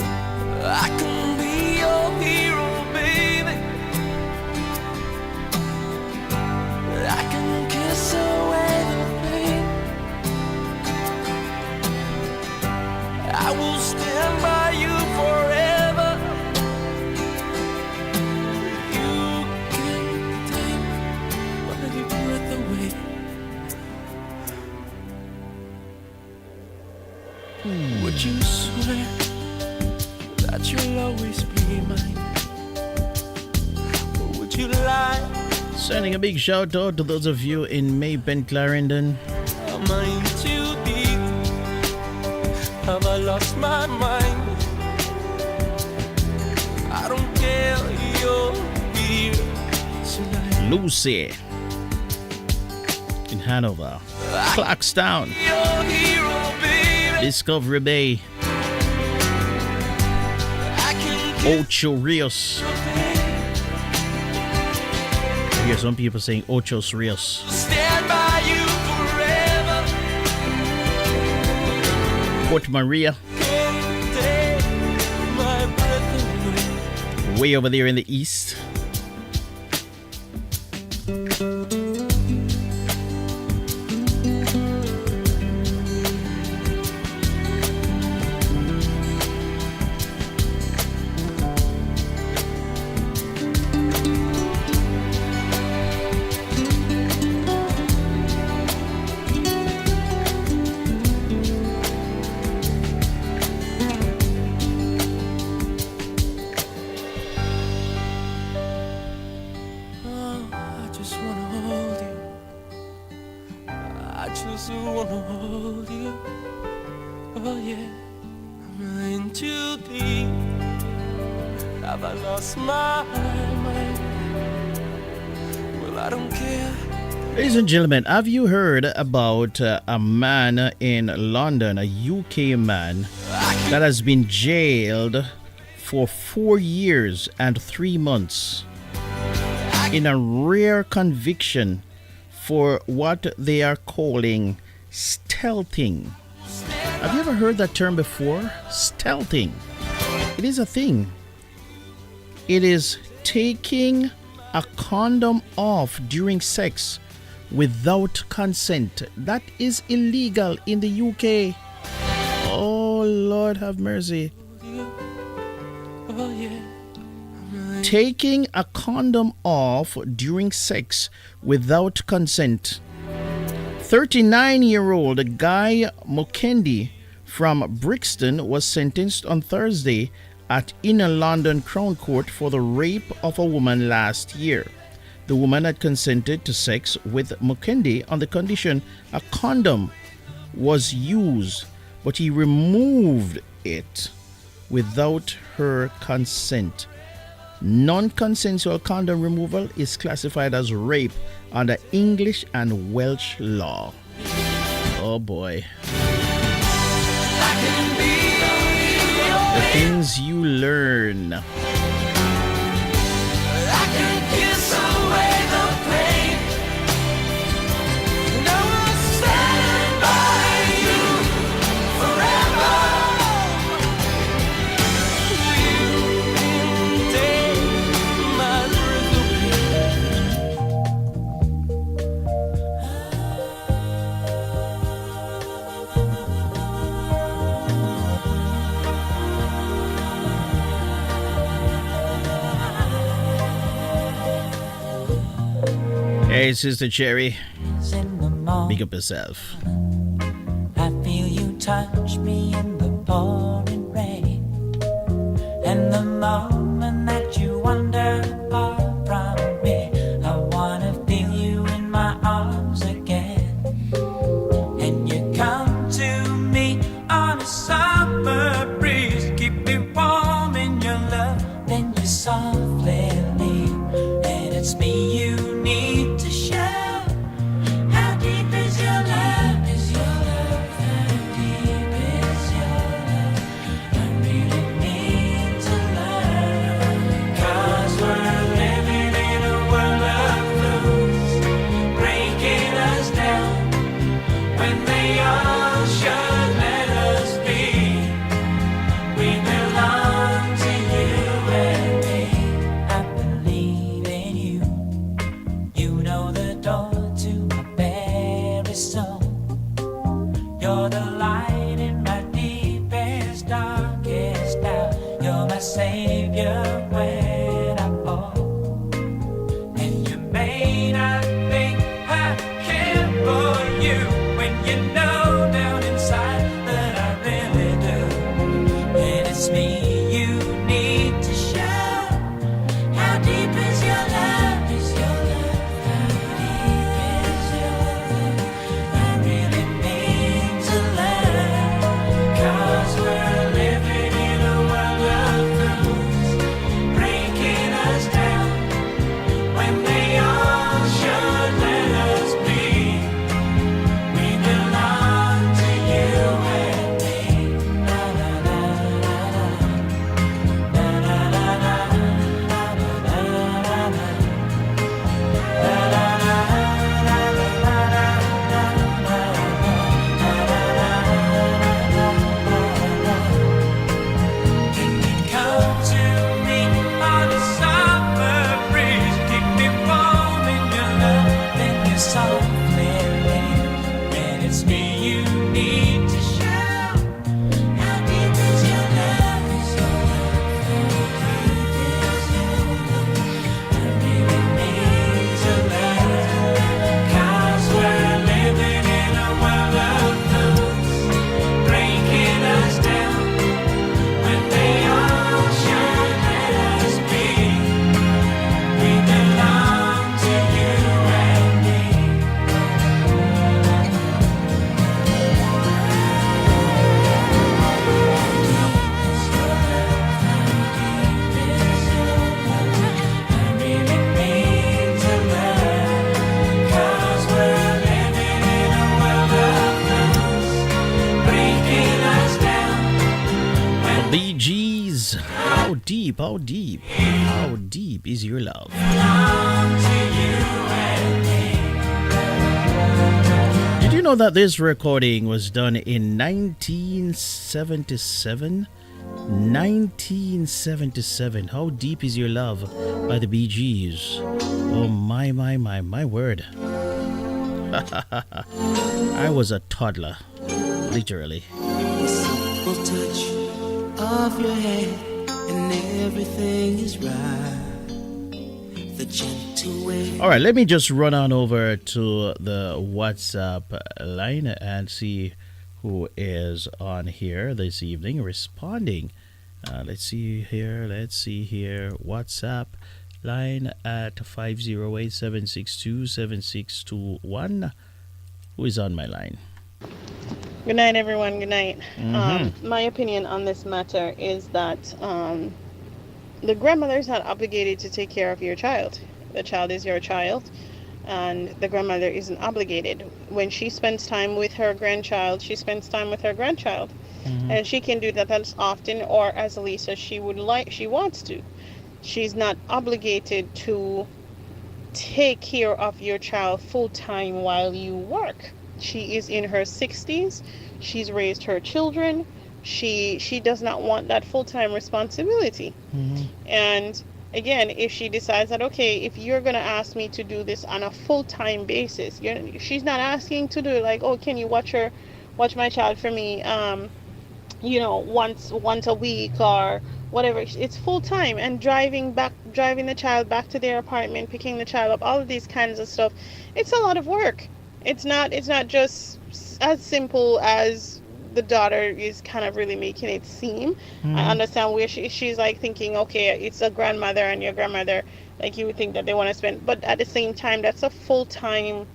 I can be your hero, baby. I can kiss away the pain. I will stand by you forever. You can't take my breath away. Would you swear that you'll always be mine? Or would you lie? Sending a big shout out to those of you in Maypen, Clarendon. Am I in too deep? Have I lost my mind? I don't care, you're here tonight. Lucy in Hanover. Clarkstown. You're hero, baby. Discovery Bay. Ocho Rios. I hear some people saying Ocho Rios. Stand by you forever. Port Maria. Can't take my breath away. Way over there in the east. Ladies and gentlemen, have you heard about a man in London, a UK man, that has been jailed for 4 years and 3 months in a rare conviction for what they are calling stealthing? Have you ever heard that term before? Stealthing. It is a thing. It is taking a condom off during sex without consent. That is illegal in the UK. Oh, Lord have mercy. Taking a condom off during sex without consent. 39-year-old Guy Mukendi from Brixton was sentenced on Thursday at Inner London Crown Court for the rape of a woman last year. The woman had consented to sex with Mukendi on the condition a condom was used, but he removed it without her consent. Non-consensual condom removal is classified as rape under English and Welsh law. Oh boy. The things you learn. Hey, Sister Cherry. Big up yourself. I feel you touch me in the pouring rain. And the moment that you wander far from me, I wanna feel you in my arms again. And you come to me on a summer breeze, keep me warm in your love, then you softly leave. And it's me you need to show. How deep is your love? Is your love? How deep is your love? I really need to learn. softly lean. When it's me you need to show. How deep is your love? Is your love? How deep is your love? I really need to love. 'Cause we're living in a world of fools, breaking us down when they all shine. Let us be. We belong to you and me. I really mean to love. 'Cause we're living in a world of fools, breaking us down. The Bee Gees. How deep, how deep, how deep is your love? Did you know that this recording was done in 1977? 1977. How deep is your love by the Bee Gees? Oh my word. I was a toddler, literally. Simple touch of your hand and everything is right. The gentle way. All right, let me just run on over to the WhatsApp line and see who is on here this evening responding. Let's see here. WhatsApp line at 508-762-7621. Who is on my line? Good night, everyone. Good night. Mhm. My opinion on this matter is that the grandmother is not obligated to take care of your child. The child is your child, and the grandmother isn't obligated. When she spends time with her grandchild, she spends time with her grandchild, and she can do that as often or as least as she wants to. She's not obligated to take care of your child full time while you work. She is in her 60s. She's raised her children. She does not want that full-time responsibility. And again, if she decides that, okay, if you're going to ask me to do this on a full-time basis, she's not asking to do it like, oh, can you watch my child for me once a week or whatever. It's full time, and driving the child back to their apartment, picking the child up, all of these kinds of stuff, it's a lot of work. It's not just as simple as the daughter is kind of really making it seem. I understand where she's like thinking, okay, it's a grandmother and your grandmother, like you would think that they want to spend, but at the same time, that's a full-time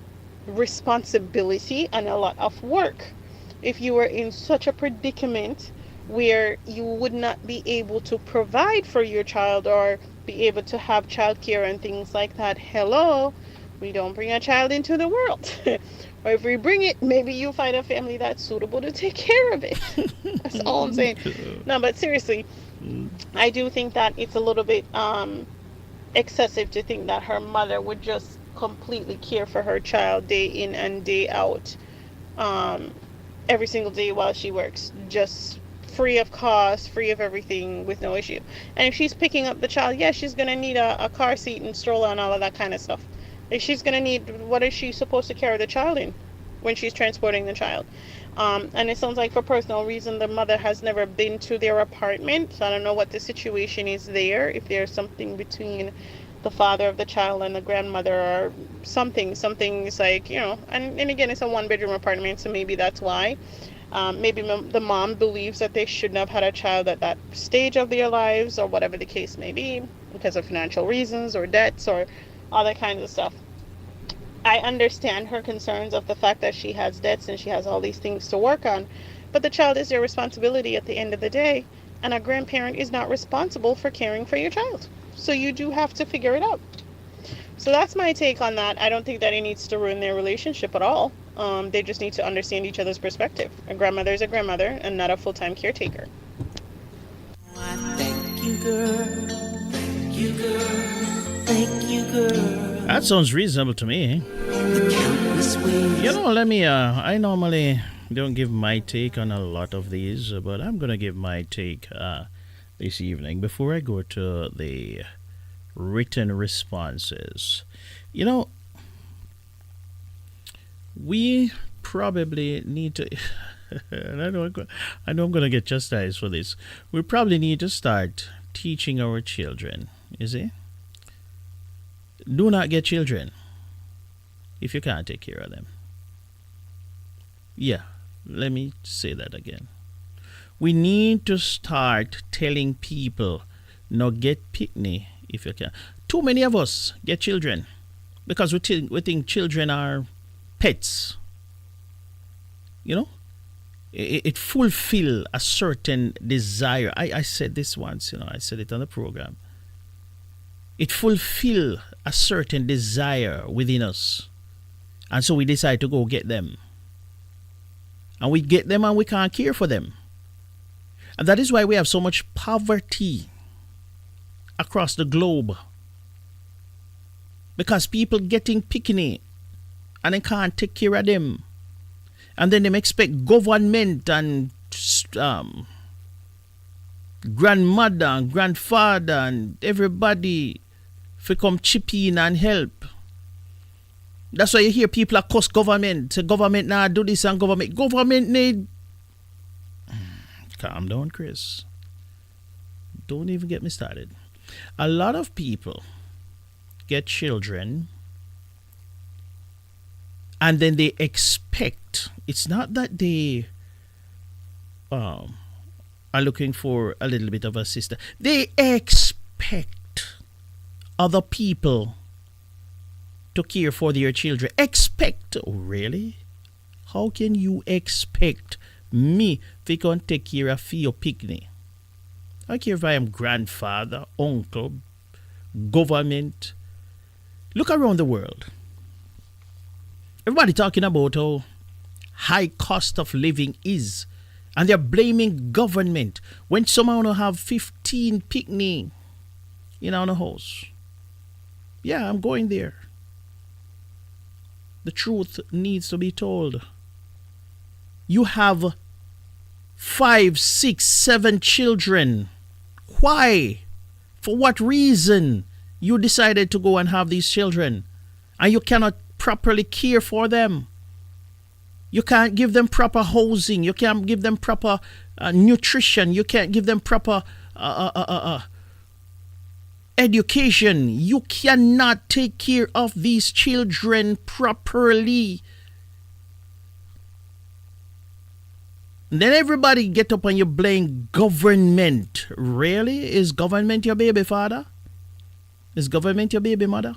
responsibility and a lot of work. If you were in such a predicament where you would not be able to provide for your child or be able to have childcare and things like that, hello, we don't bring a child into the world. Or if we bring it, maybe you find a family that's suitable to take care of it. That's all I'm saying. No, but seriously, I do think that it's a little bit excessive to think that her mother would just completely care for her child day in and day out, every single day while she works, just free of cost, free of everything, with no issue. And if she's picking up the child, yeah, she's going to need a car seat and stroller and all of that kind of stuff. If she's going to need, what is she supposed to carry the child in when she's transporting the child? And it sounds like for personal reason, the mother has never been to their apartment. So I don't know what the situation is there, if there's something between the father of the child and the grandmother or something. Something's like, and again, it's a one-bedroom apartment, so maybe that's why. Maybe the mom believes that they shouldn't have had a child at that stage of their lives, or whatever the case may be, because of financial reasons or debts or other kinds of stuff. I understand her concerns of the fact that she has debts and she has all these things to work on, but the child is your responsibility at the end of the day, and a grandparent is not responsible for caring for your child. So you do have to figure it out. So that's my take on that. I don't think that it needs to ruin their relationship at all. They just need to understand each other's perspective. A grandmother is a grandmother and not a full-time caretaker. Thank you, girl. Thank you, girl. Thank you, girl. That sounds reasonable to me. Let me, I normally don't give my take on a lot of these, but I'm going to give my take this evening before I go to the written responses. we probably need to. And I know I'm going to get chastised for this. We probably need to start teaching our children. You see? Do not get children if you can't take care of them. Yeah, let me say that again. We need to start telling people, no, get picnic if you can. Too many of us get children because we think children are pets. You know? It fulfill a certain desire. I said this once, I said it on the program. It fulfill a certain desire within us. And so we decide to go get them. And we get them and we can't care for them. And that is why we have so much poverty across the globe. Because people getting pickney and they can't take care of them. And then they expect government and grandmother and grandfather and everybody to come chip in and help. That's why you hear people across government. Say government now do this and government need. Calm down, Chris. Don't even get me started. A lot of people get children and then they expect. It's not that they are looking for a little bit of assistance. They expect other people to care for their children. Expect? Oh, really? How can you expect me to come take care of your picnic? I don't care if I am grandfather, uncle, government. Look around the world. Everybody talking about how high cost of living is. And they're blaming government when someone will have 15 picnic in our house. Yeah, I'm going there. The truth needs to be told. You have 5, 6, 7 children. Why? For what reason you decided to go and have these children? And you cannot properly care for them. You can't give them proper housing. You can't give them proper nutrition. You can't give them proper education. You cannot take care of these children properly. And then everybody get up and you blame government. Really? Is government your baby father? Is government your baby mother?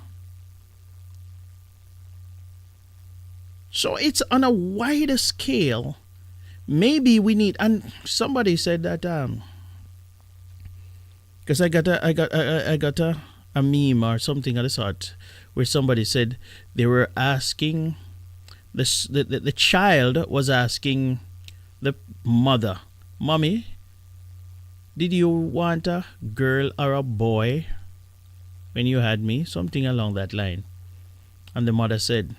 So it's on a wider scale. Maybe we need, and somebody said that because I got a meme or something of the sort where somebody said they were asking the child was asking the mother, "Mommy, did you want a girl or a boy when you had me?" Something along that line. And the mother said,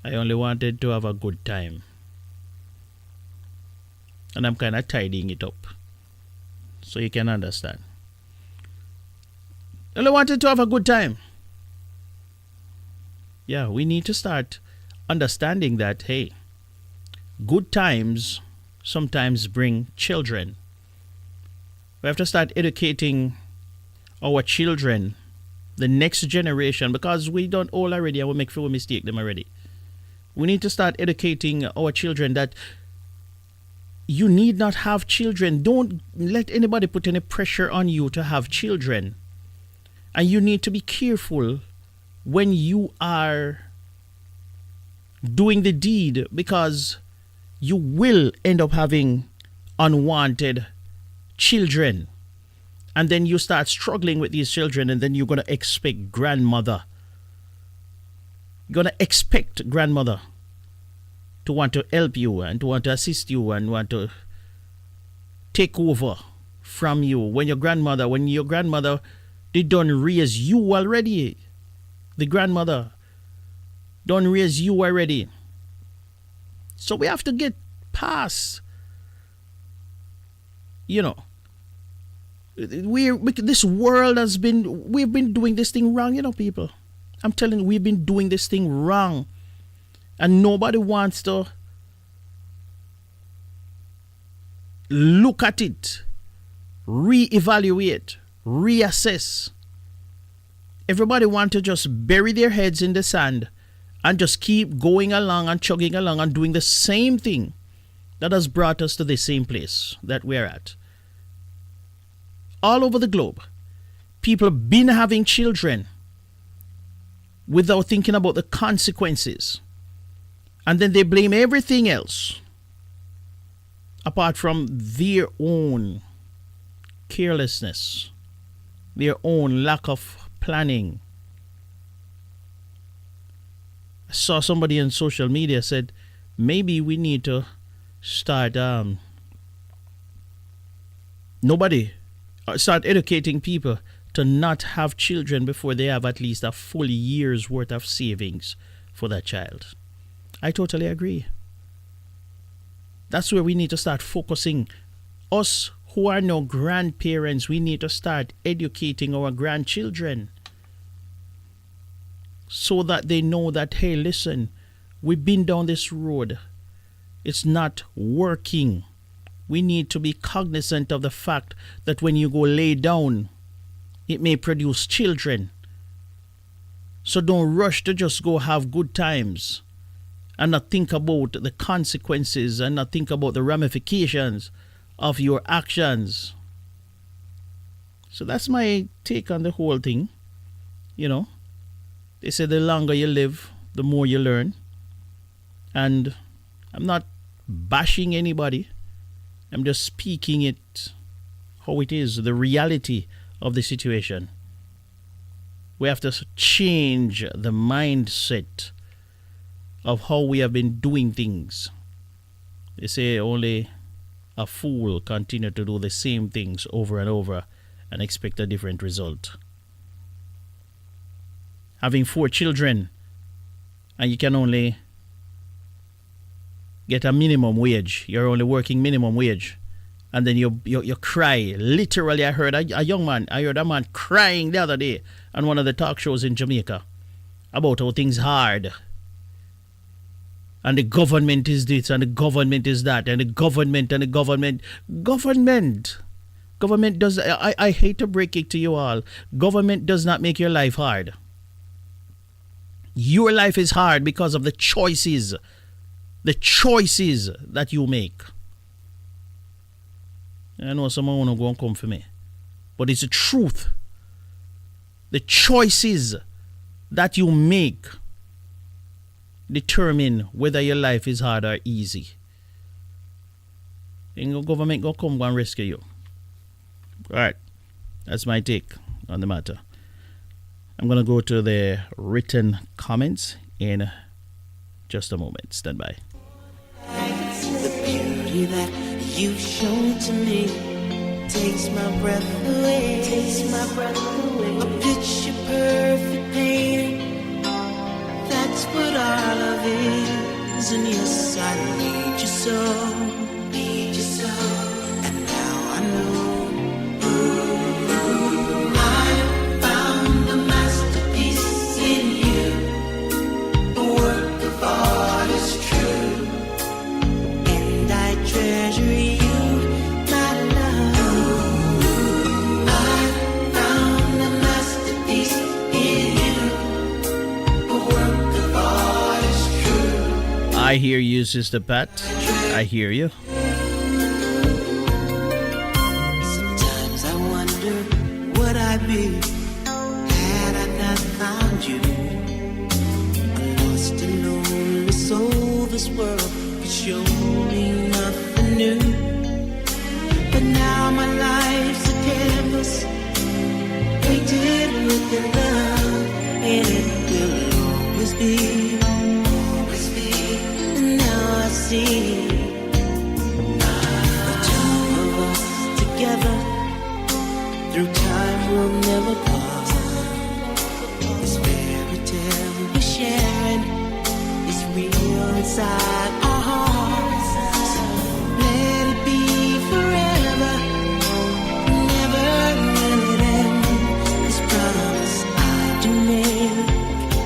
"I only wanted to have a good time." And I'm kind of tidying it up so you can understand. I only wanted to have a good time. Yeah, we need to start understanding that, hey, good times sometimes bring children. We have to start educating our children, the next generation, because we don't all already and we make few mistake them already. We need to start educating our children that you need not have children. Don't let anybody put any pressure on you to have children. And you need to be careful when you are doing the deed, because you will end up having unwanted children. And then you start struggling with these children, and then you're going to expect grandmother. You're going to expect grandmother to want to help you and to want to assist you and want to take over from you when your grandmother did don't raise you already. The grandmother don't raise you already. So we have to get past, this world we've been doing this thing wrong, people. I'm telling you, we've been doing this thing wrong. And nobody wants to look at it, reevaluate, reassess. Everybody wants to just bury their heads in the sand and just keep going along and chugging along and doing the same thing that has brought us to the same place that we're at. All over the globe, people have been having children without thinking about the consequences. And then they blame everything else apart from their own carelessness, their own lack of planning. I saw somebody on social media said, maybe we need to start start educating people to not have children before they have at least a full year's worth of savings for that child. I totally agree. That's where we need to start focusing. Us who are now grandparents, we need to start educating our grandchildren so that they know that, hey, listen, we've been down this road. It's not working. We need to be cognizant of the fact that when you go lay down, it may produce children. So don't rush to just go have good times and not think about the consequences and not think about the ramifications of your actions. So that's my take on the whole thing. You know, they say the longer you live, the more you learn. And I'm not bashing anybody. I'm just speaking it how it is, the reality of the situation. We have to change the mindset of how we have been doing things. They say only a fool continue to do the same things over and over and expect a different result. Having 4 children and you can only get a minimum wage, you're only working minimum wage, and then you cry. Literally, I heard a man crying the other day on one of the talk shows in Jamaica about how things hard. And the government is this, and the government is that, and the government. Government does, I hate to break it to you all, government does not make your life hard. Your life is hard because of the choices that you make. I know someone want to go and come for me, but it's the truth. The choices that you make determine whether your life is hard or easy. Ain't no government gonna come and rescue you. Alright, that's my take on the matter. I'm gonna go to the written comments in just a moment. Stand by. The beauty that you've shown to me takes my breath away. A picture perfect painting. That's what our love is. And yes, I need you so. And now I know I found the masterpiece in you. A work of art is true. And I treasure you, my love. I found the masterpiece in you. A work of art is true. I hear you, Sister Pat. I hear you. Sometimes I wonder what I'd be had I not found you. A lost and lonely soul, this world could show me nothing new. But now my life's a canvas painted with your love, and it will always be. And now I see the two of us together through time we'll never part. This fairy tale we're sharing is real inside our hearts. Let it be forever, never will it end. This promise I do make.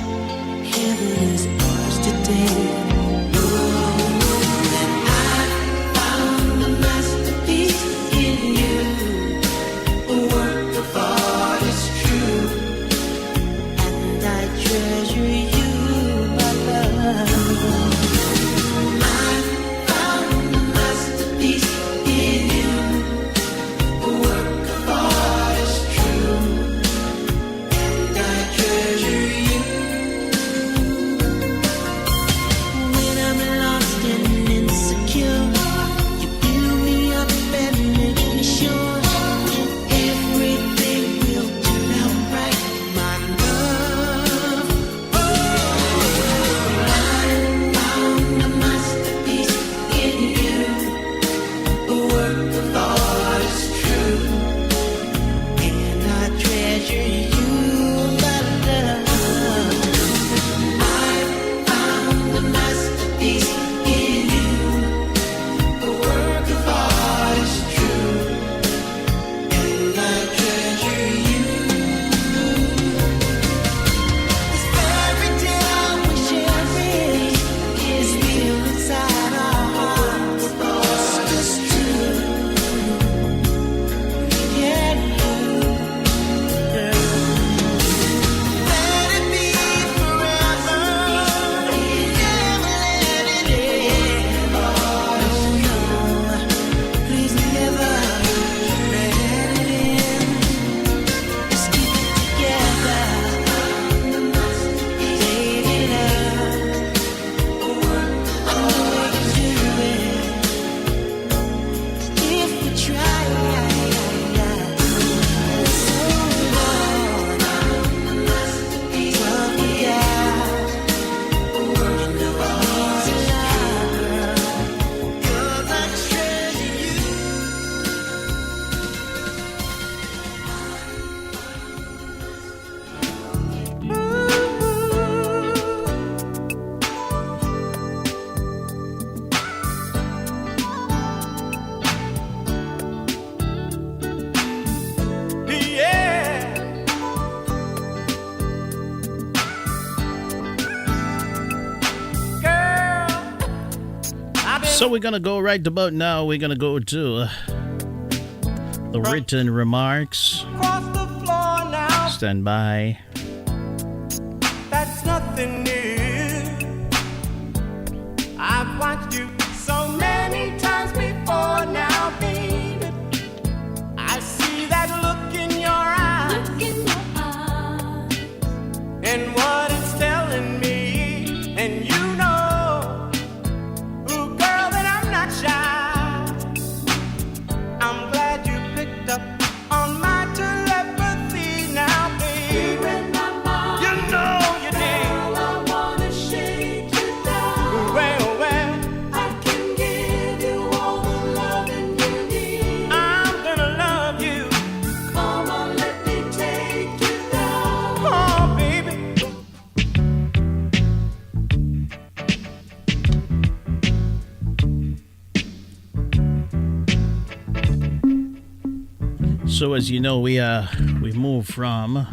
So we're going to go right about now. We're going to go to the written remarks. Stand by. That's nothing new. I've watched you so many times before now, baby. I see that look in your eyes. And what it's telling me. And you know, ooh, girl, that I'm not shy. I'm glad you picked up on my telepathy now, baby. You know you did. Girl, I wanna shake you down. Well, I can give you all the loving you need. I'm gonna love you. Come on, let me take you down. Oh, baby. So as you know, we moved from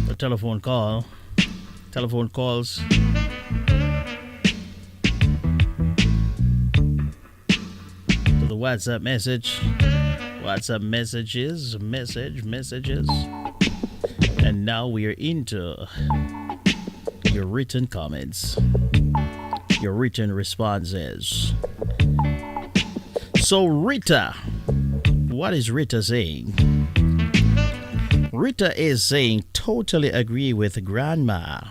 the telephone calls to the WhatsApp messages, and now we are into your written comments, your written responses. So Rita, what is Rita saying? Rita is saying, totally agree with Grandma.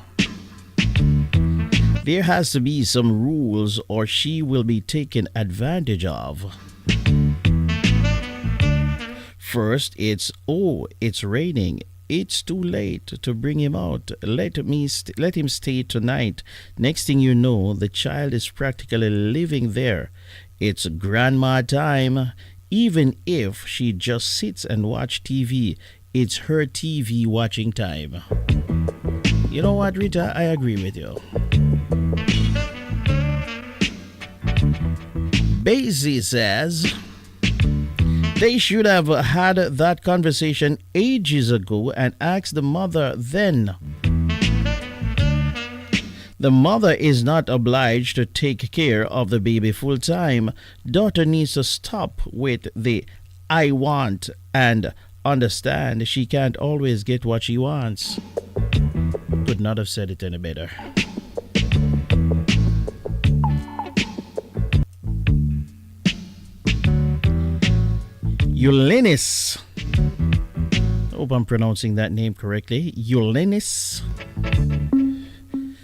There has to be some rules or she will be taken advantage of. First, it's raining. It's too late to bring him out. Let him stay tonight. Next thing you know, the child is practically living there. It's grandma time. Even if she just sits and watch TV, it's her TV watching time. You know what, Rita? I agree with you. Basie says they should have had that conversation ages ago and asked the mother then. The mother is not obliged to take care of the baby full time. Daughter needs to stop with the I want and understand she can't always get what she wants. Could not have said it any better. Eulenis. Hope I'm pronouncing that name correctly. Eulenis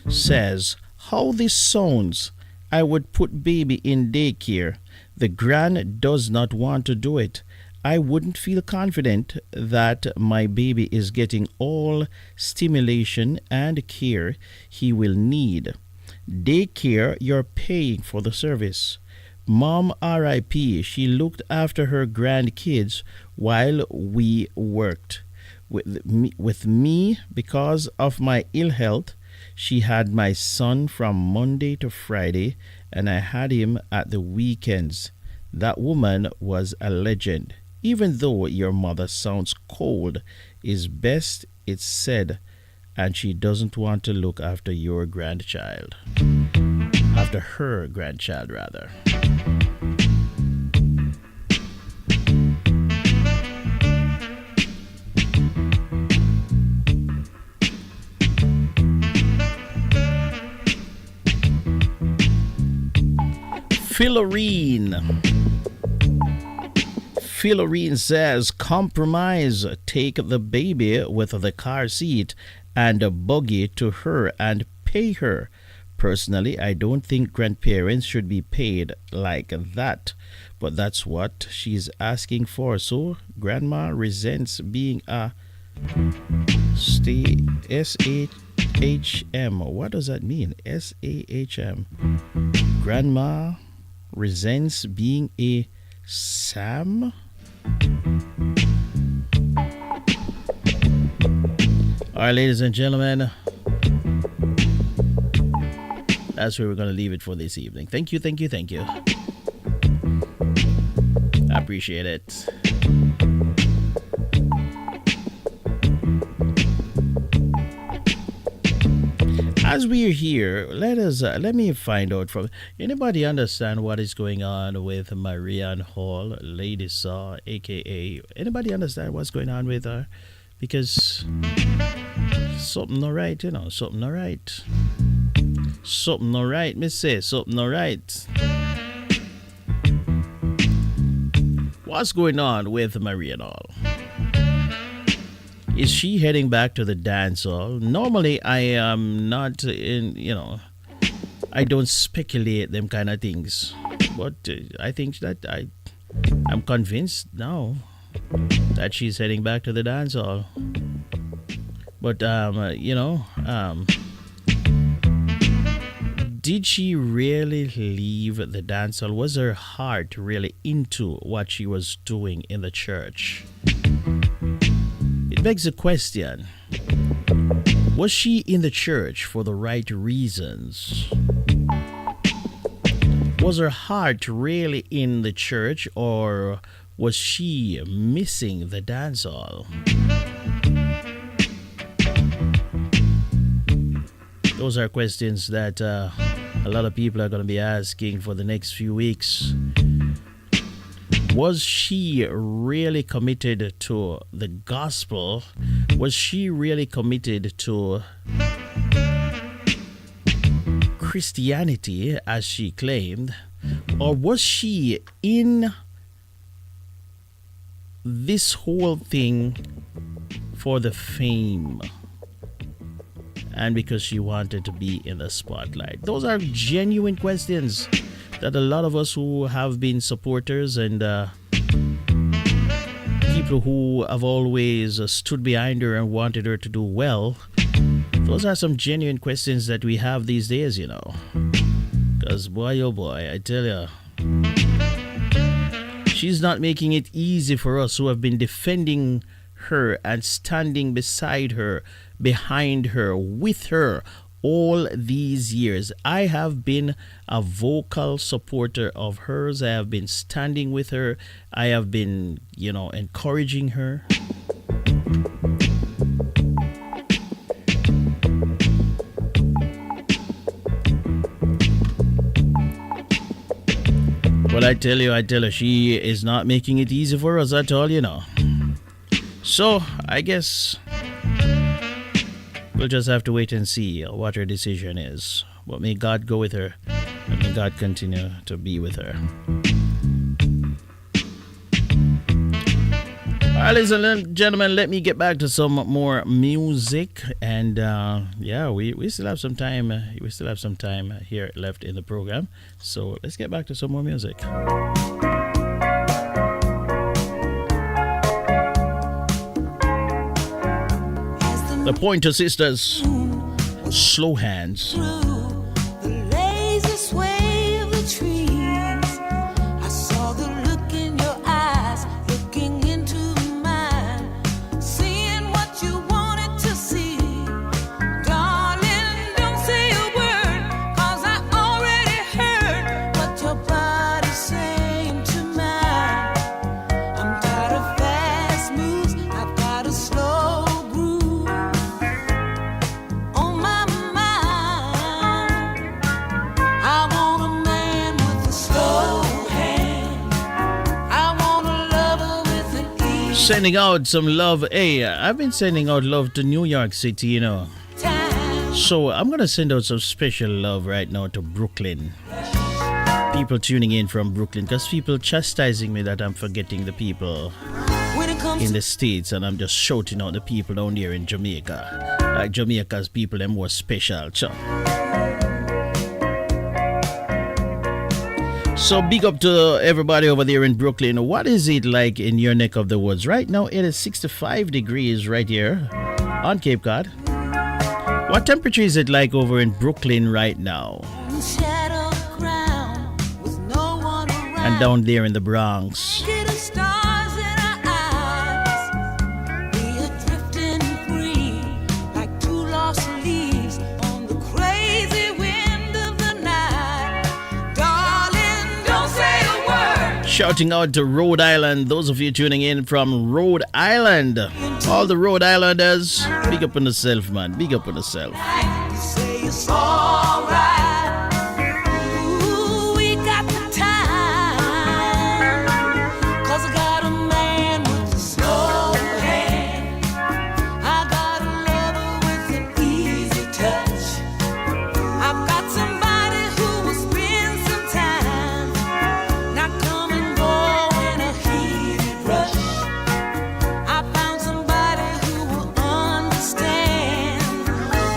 says, how this sounds. I would put baby in daycare. The gran does not want to do it. I wouldn't feel confident that my baby is getting all stimulation and care he will need. Daycare, you're paying for the service. Mom R.I.P. She looked after her grandkids while we worked. With me, because of my ill health, she had my son from Monday to Friday, and I had him at the weekends. That woman was a legend. Even though your mother sounds cold, is best it's said, and she doesn't want to look after your grandchild. After her grandchild, rather. Philorine says, compromise, take the baby with the car seat and a buggy to her and pay her. Personally, I don't think grandparents should be paid like that, but that's what she's asking for. So grandma resents being a SAHM. What does that mean? SAHM. Grandma resents being a Sam? All right, ladies and gentlemen, that's where we're going to leave it for this evening. Thank you. I appreciate it. As we are here, let me find out from anybody understand what is going on with Marianne Hall, Lady Saw, aka anybody understand what's going on with her? Because something not right, something not right. Something not right, me say, something not right. What's going on with Marianne Hall? Is she heading back to the dance hall? Normally, I am not I don't speculate them kind of things. But I think that I'm convinced now that she's heading back to the dance hall. But, did she really leave the dance hall? Was her heart really into what she was doing in the church? It begs the question, was she in the church for the right reasons? Was her heart really in the church, or was she missing the dance hall? Those are questions that a lot of people are going to be asking for the next few weeks. Was she really committed to the gospel? Was she really committed to Christianity as she claimed? Or was she in this whole thing for the fame? And because she wanted to be in the spotlight? Those are genuine questions that a lot of us who have been supporters and people who have always stood behind her and wanted her to do well, those are some genuine questions that we have these days, Because boy, oh boy, I tell you, she's not making it easy for us who have been defending her and standing beside her, behind her, with her all these years. I have been a vocal supporter of hers. I have been standing with her. I have been, encouraging her. I tell you, she is not making it easy for us at all, you know. So, I guess we'll just have to wait and see what her decision is. But may God go with her, and may God continue to be with her. All right, ladies and gentlemen, let me get back to some more music. And yeah, we still have some time. We still have some time here left in the program. So let's get back to some more music. The Pointer Sisters, Slow Hands. The lazy sway of the trees, I saw the look in your eyes, looking into mine, seeing what you wanted to see. Darling, don't say a word, 'cause I already heard what your body's saying to mine. I'm tired of fast moves, I've got a slow groove on my mind. I want a man with a slow hand. I want a lover with an easy Sending out some love. Hey, I've been sending out love to New York City, you know. time. So I'm going to send out some special love right now to Brooklyn. People tuning in from Brooklyn, because people chastising me that I'm forgetting the people When it comes in to the States, and I'm just shouting out the people down there in Jamaica. Like Jamaica's people, they're more special. So big up to everybody over there in Brooklyn. What is it like in your neck of the woods? Right now it is 65 degrees right here on Cape Cod. What temperature is it like over in Brooklyn right now? shadow ground with no one around. And down there in the Bronx? Get the stars in our eyes. We are drifting free like two lost leaves on the crazy wind of the night. Darling, don't say a word. Shouting out to Rhode Island. Those of you tuning in from Rhode Island. All the Rhode Islanders, big up on yourself, man. Big up on yourself. You say it's alright. Ooh, we got the time. 'Cause I got a man with a slow hand. I got a lover with an easy touch. I've got somebody who will spend some time, not come and go in a heated rush. I found somebody who will understand.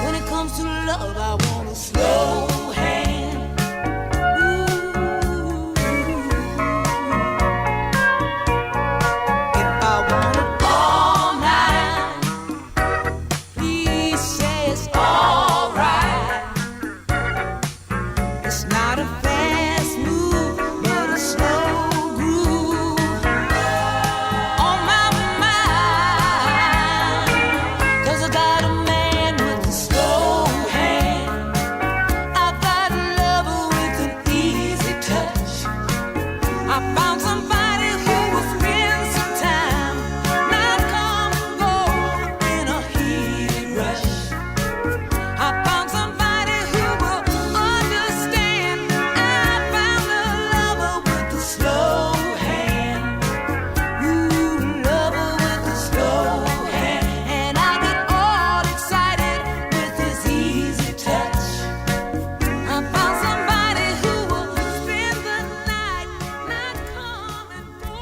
When it comes to love, I want a slow hand. Ooh. If I want it all night, please say it's alright. It's not a fast move, but a slow groove on my mind. 'Cause I got a man with a slow hand. I've got a lover with an easy touch. I found somebody who will spend some time, not come and go in a heated rush. I found somebody who will understand. I found a lover with a slow hand. Ooh, lover with a slow hand. And I get all excited with his easy touch. I found somebody who will spend the night, not come and go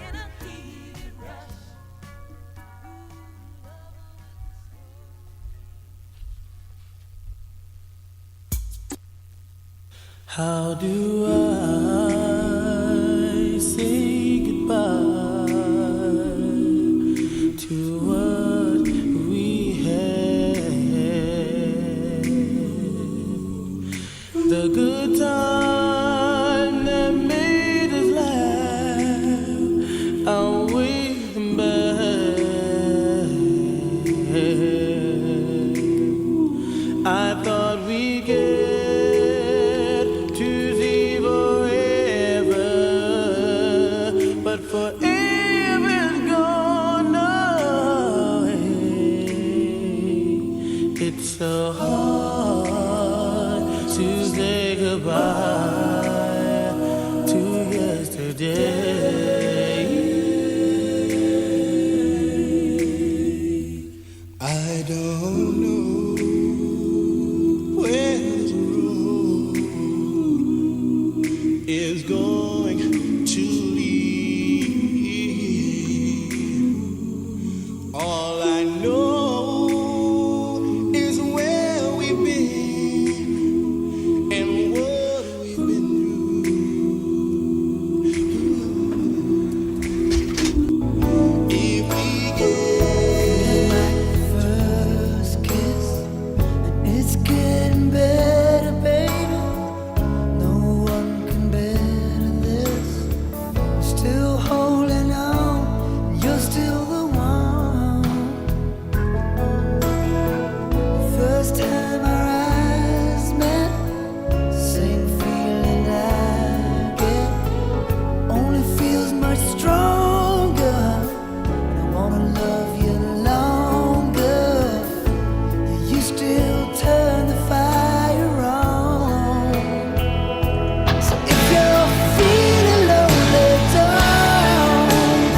in a heated rush. How do I say goodbye to what we had? The good time that made us laugh, I'll wait them back. I thought we'd get to see forever. I don't know where this road is going to lead. All I know is where we've been and what we've been through. If we get like the first kiss, it's getting better, baby. No one can better this. Still holding on, you're still the one. First time our eyes met, same feeling I get. Only feels much stronger. I wanna love you longer. You still turn the fire on. So if you're feeling lonely, darling,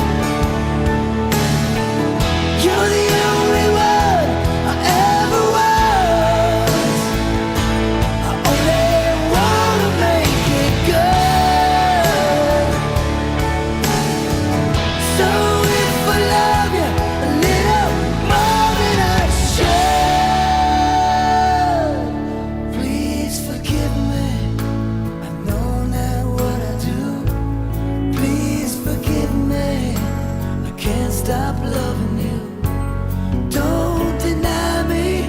you're the only one I ever was. I only wanna make it good. So if I love you a little more than I should, please forgive me. I know not what I do. Please forgive me. I can't stop loving you. Don't deny me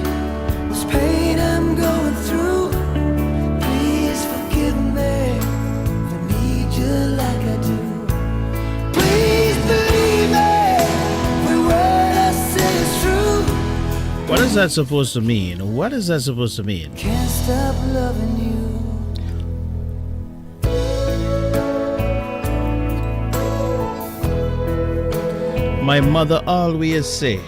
this pain I'm going through. Please forgive me if I need you like I do. Please believe me, every word I say is true. What is that supposed to mean? What is that supposed to mean? Can't stop loving you. My mother always say,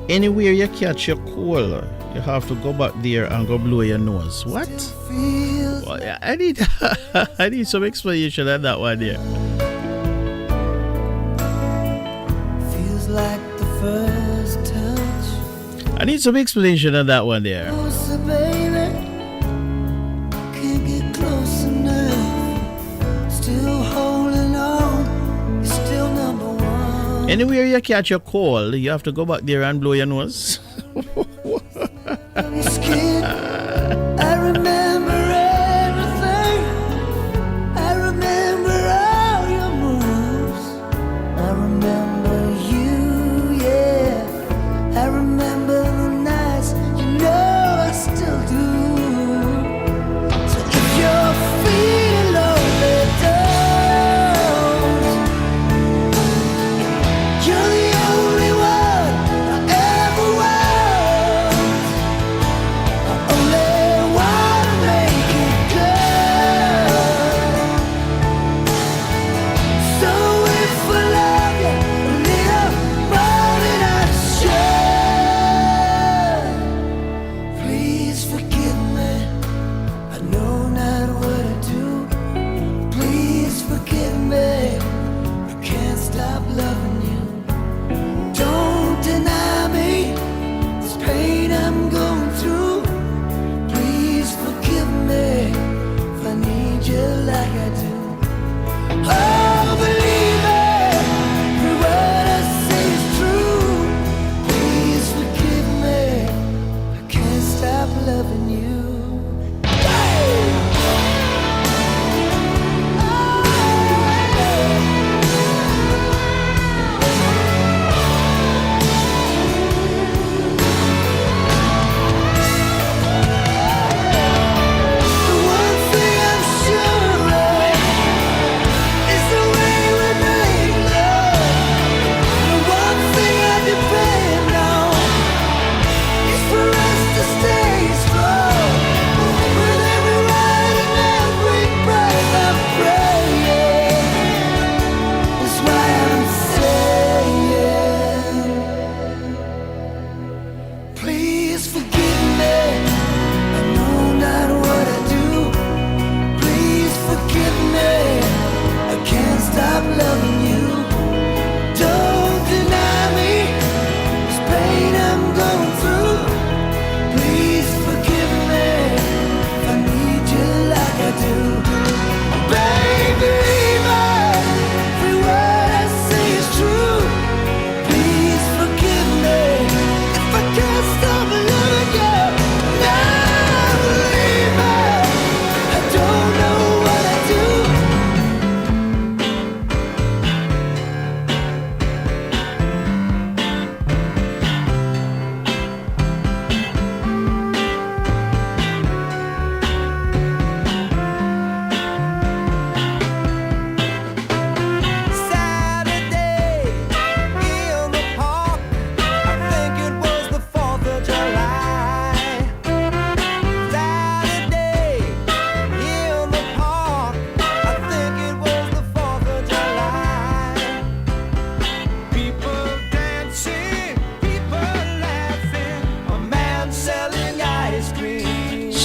anywhere you catch your cold, you have to go back there and go blow your nose. What? Feels Well, I need I need some explanation on that one there. like the first touch. I need some explanation on that one there. Closer, baby. Can't get close enough. Still holding on. You're still number one. Anywhere you catch your cold, you have to go back there and blow your nose. Your skin. I remember everything. I remember all your moves. I remember you, yeah. I remember the nights, you know I still do. So if you're feeling lonely, don't. You're the only one I ever was.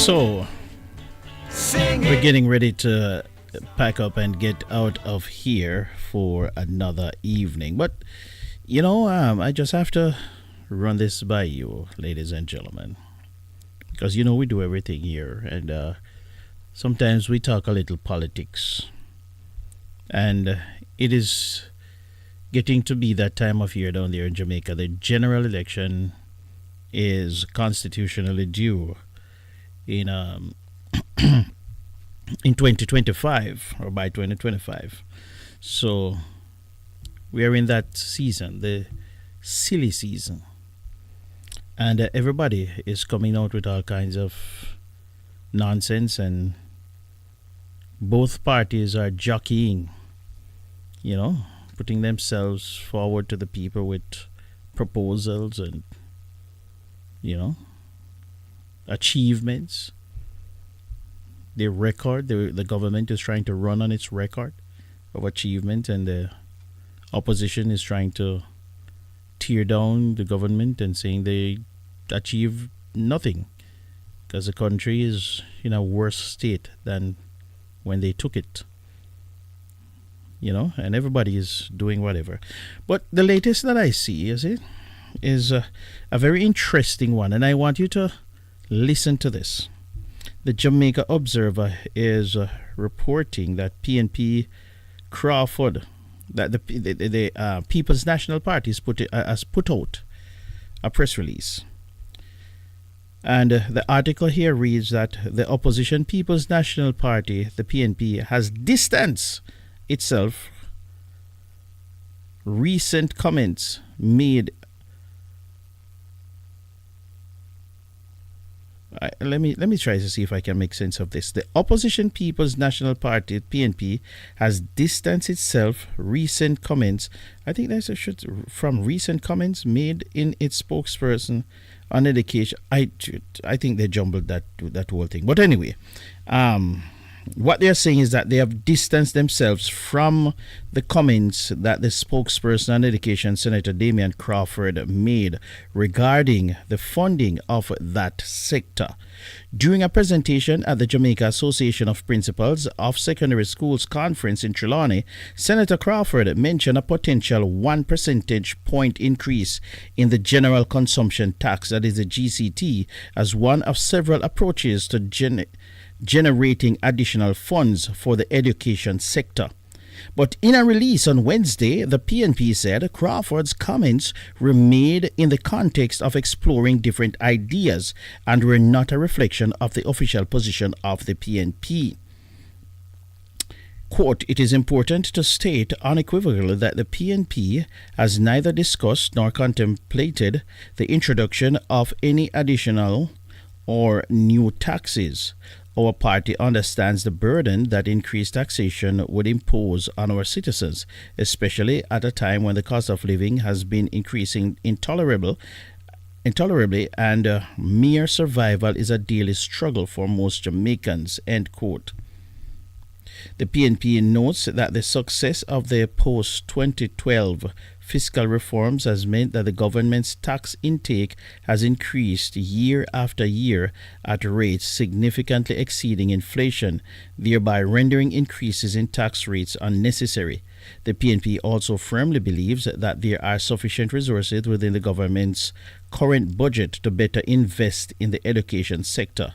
So, we're getting ready to pack up and get out of here for another evening. But, I just have to run this by you, ladies and gentlemen. Because, we do everything here. And sometimes we talk a little politics. And it is getting to be that time of year down there in Jamaica. The general election is constitutionally due in 2025 or by 2025. So we are in that season, the silly season. And everybody is coming out with all kinds of nonsense, and both parties are jockeying, putting themselves forward to the people with proposals and, achievements. The record, the government is trying to run on its record of achievement, and the opposition is trying to tear down the government and saying they achieve nothing because the country is in a worse state than when they took it. And everybody is doing whatever. But the latest that I see, is a very interesting one, and I want you to listen to this. The Jamaica Observer is reporting that PNP Crawford, that the People's National Party has put out a press release. And the article here reads that the opposition People's National Party, the PNP, has distanced itself recent comments made. Let me try to see if I can make sense of this. The opposition People's National Party, PNP, has distanced itself recent comments. I think that's from recent comments made in its spokesperson on education. I think they jumbled that whole thing. But anyway, what they're saying is that they have distanced themselves from the comments that the spokesperson on education, Senator Damian Crawford, made regarding the funding of that sector. During a presentation at the Jamaica Association of Principals of Secondary Schools conference in Trelawney, Senator Crawford mentioned a potential 1 percentage point increase in the general consumption tax, that is the GCT, as one of several approaches to generating additional funds for the education sector. But in a release on Wednesday, the PNP said Crawford's comments were made in the context of exploring different ideas and were not a reflection of the official position of the PNP. Quote, "It is important to state unequivocally that the PNP has neither discussed nor contemplated the introduction of any additional or new taxes. Our party understands the burden that increased taxation would impose on our citizens, especially at a time when the cost of living has been increasing intolerably, and mere survival is a daily struggle for most Jamaicans." End quote. The PNP notes that the success of the post-2012 fiscal reforms has meant that the government's tax intake has increased year after year at rates significantly exceeding inflation, thereby rendering increases in tax rates unnecessary. The PNP also firmly believes that there are sufficient resources within the government's current budget to better invest in the education sector.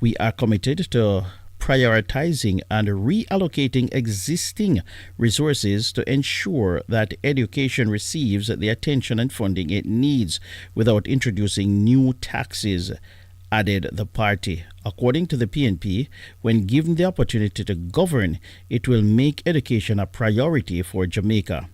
We are committed to prioritizing and reallocating existing resources to ensure that education receives the attention and funding it needs without introducing new taxes, added the party. According to the PNP, when given the opportunity to govern, it will make education a priority for Jamaica.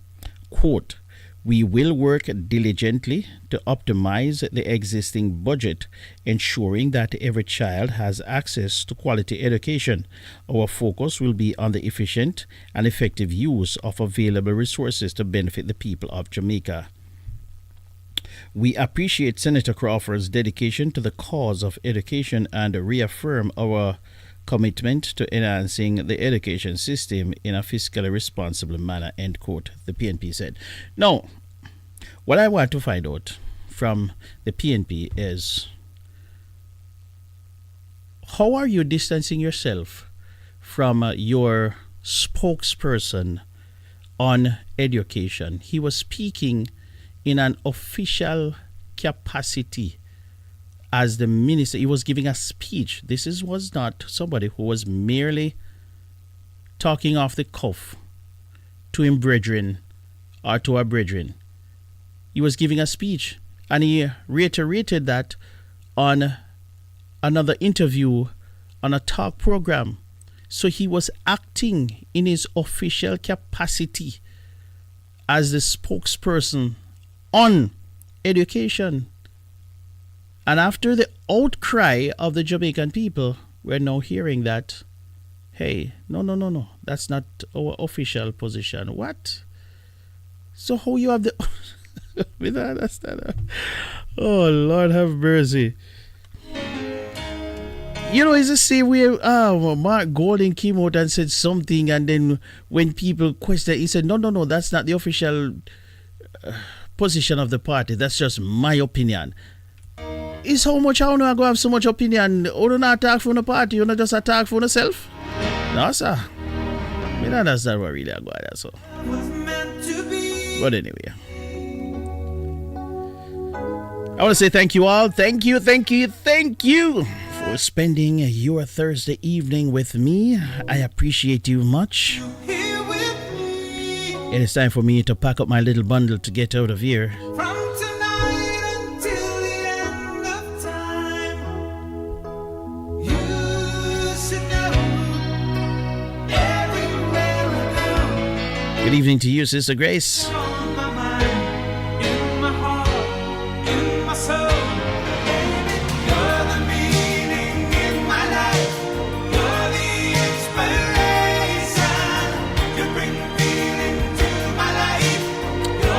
Quote, "We will work diligently to optimize the existing budget, ensuring that every child has access to quality education. Our focus will be on the efficient and effective use of available resources to benefit the people of Jamaica." We appreciate Senator Crawford's dedication to the cause of education and reaffirm our commitment to enhancing the education system in a fiscally responsible manner, end quote, the PNP said. Now, what I want to find out from the PNP is how are you distancing yourself from your spokesperson on education? He was speaking in an official capacity as the minister. He was giving a speech. Was not somebody who was merely talking off the cuff to him brethren or to a brethren. He was giving a speech, and he reiterated that on another interview on a talk program. So he was acting in his official capacity as the spokesperson on education. And after the outcry of the Jamaican people, we're now hearing that, hey, no, that's not our official position. What? So how you have the... We don't understand. Oh, Lord have mercy. You know, it's the same way Mark Golding came out and said something, and then when people questioned, he said, no, that's not the official position of the party. That's just my opinion. It's how much I know I go have so much opinion. You don't attack for the party, you don't just attack for yourself. No, sir. I mean, that's not what really I go at. So. But anyway. I want to say thank you all. Thank you for spending your Thursday evening with me. I appreciate you much. It is time for me to pack up my little bundle to get out of here. Good evening to you, Sister Grace.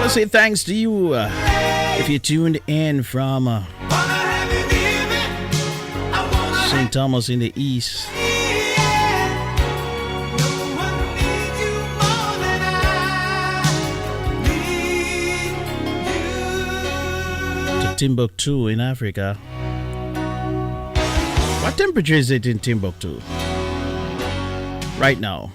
Say thanks to you if you tuned in from St. Thomas in the East. To Timbuktu in Africa. What temperature is it in Timbuktu right now?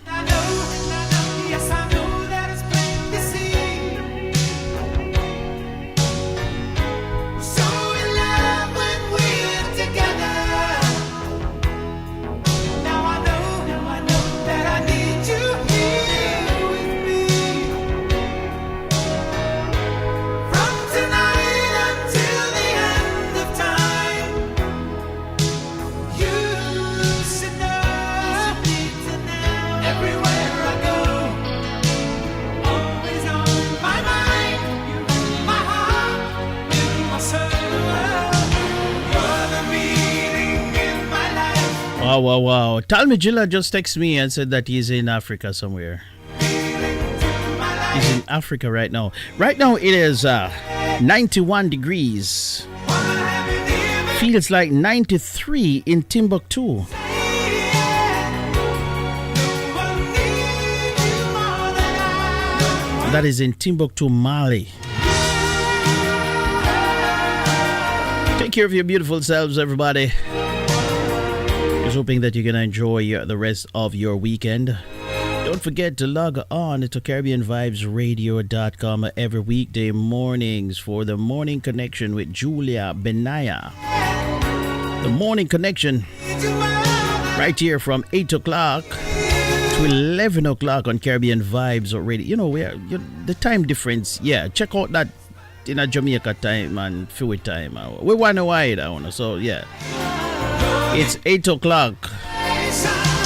Wow. Talmijilla just texted me and said that he's in Africa somewhere. He's in Africa right now. Right now it is 91 degrees. Feels like 93 in Timbuktu. That is in Timbuktu, Mali. Take care of your beautiful selves, everybody. Just hoping that you're going to enjoy the rest of your weekend. Don't forget to log on to CaribbeanVibesRadio.com every weekday mornings for the Morning Connection with Julia Benaya. The Morning Connection right here from 8 o'clock to 11 o'clock on Caribbean Vibes Radio. You know, the time difference, yeah, check out that in a Jamaica time and Fluid time. We want to wide, so yeah. It's 8 o'clock,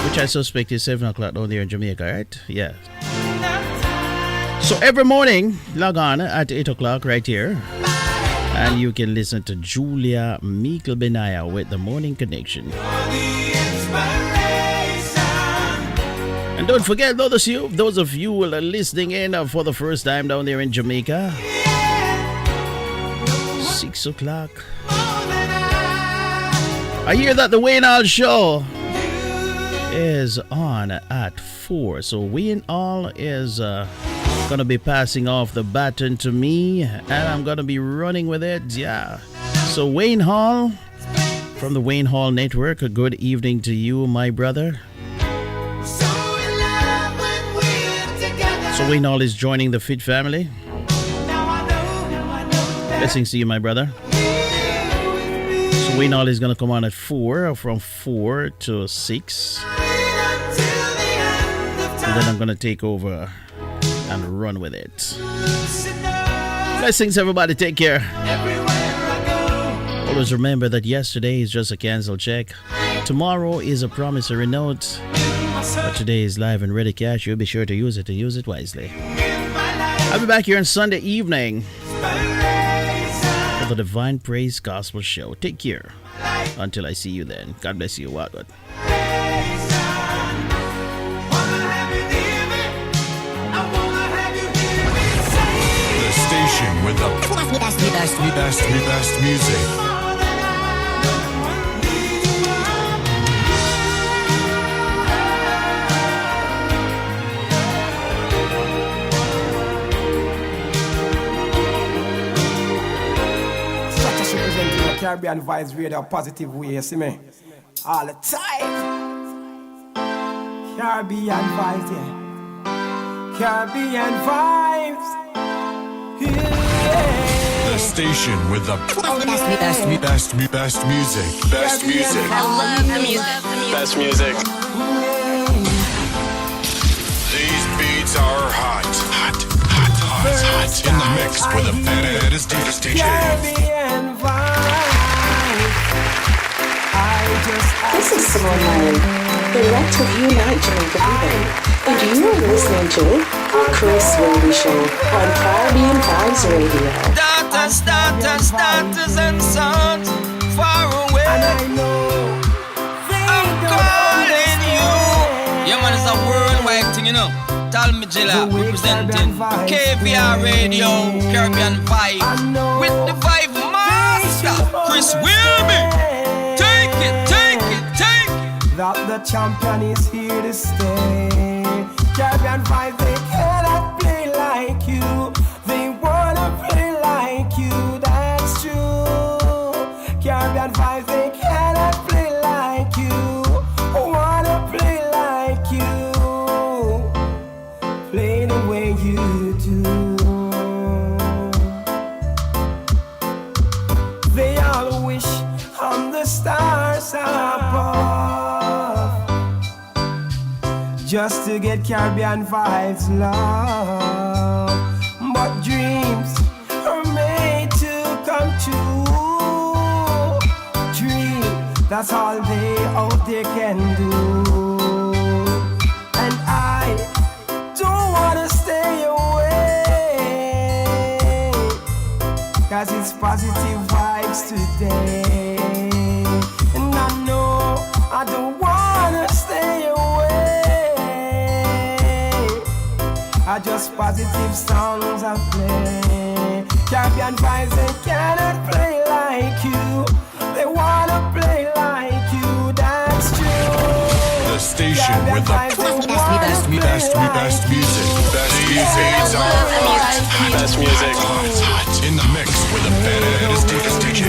which I suspect is 7 o'clock down there in Jamaica, right? Yeah. So every morning, log on at 8 o'clock right here, and you can listen to Julia Mikkel Benaya with the Morning Connection. And don't forget, those of you who are listening in for the first time down there in Jamaica, 6 o'clock. I hear that the Wayne All Show is on at 4. So Wayne All is going to be passing off the baton to me, and I'm going to be running with it. Yeah. So Wayne Hall, From the Wayne Hall Network, a good evening to you, my brother. So Wayne Hall is joining the Fit family. Blessings to you, my brother. So Wayne Hall is going to come on at 4, from 4 to 6. And then I'm going to take over and run with it. Blessings, everybody. Take care. Always remember that yesterday is just a cancel check. Tomorrow is a promissory note. But today is live and ready cash. You'll be sure to use it and use it wisely. I'll be back here on Sunday evening for the Divine Praise Gospel Show. Take care. Until I see you then. God bless you. What? The station with the best music. Caribbean Vibes Radio, positive way, you see me? All the time. Caribbean Vibes, yeah. Caribbean Vibes. Yeah. The station with the best music. Best music. I love the music. Best music. These beats are hot. In the mix with the baddest DJ. Caribbean Vibes. This is Simone Lane, director of Unite Jamaica People, and you are listening to The Chris Whilby Show on Caribbean Vibes Radio. Daughters and sons far away. And I know I'm calling you. Yeah, man, it's a worldwide thing, you know. Talmijila representing KVR Radio, Caribbean Vibe, with the Vibe Master, Chris Whilby. Take it. That the champion is here to stay. Caribbean Vibes, they cannot play like you. They wanna play like you, that's true. Caribbean Vibes, they cannot play like you. Wanna play like you. Play the way you do. They all wish on the stars above, just to get Caribbean Vibes love. But dreams are made to come true. Dream, that's all they out there can do. And I don't wanna stay away, 'cause it's positive vibes today. And I know I don't wanna stay away. I just positive songs I play. Caribbean Vibes, they cannot play like you. They wanna play like you, that's true. The station with the best music. Best music. Best music. Hot. In the mix with the baddest DJ.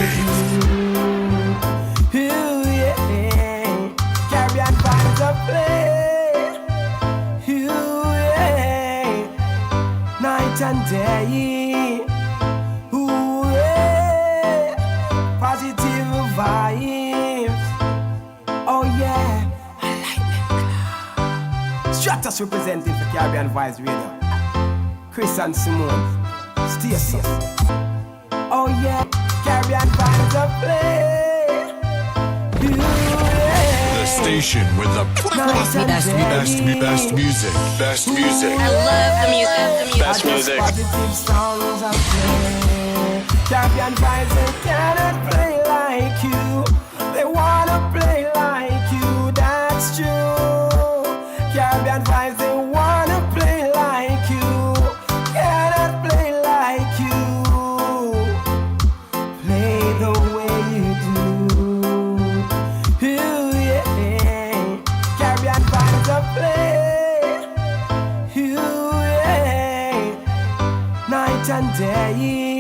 Ooh, yeah. Caribbean Vibes I play. Ooh, yeah. Night and day. Ooh, yeah. Positive vibes. Oh yeah. I like that. Stratus representing for Caribbean Vibes Radio. Chris and Simone. Stacey. Oh yeah. Caribbean Vibes I play. Ooh, yeah. The station with the best music. Best music. I love the music. Best music. Positive songs I play. Caribbean Vibes, they cannot play like you. They wanna play like you, that's true. Caribbean Vibes, they wanna play like you. Cannot play like you. Play the way you do. Ooh, yeah. Caribbean Vibes I play. Ooh, yeah. Night and day.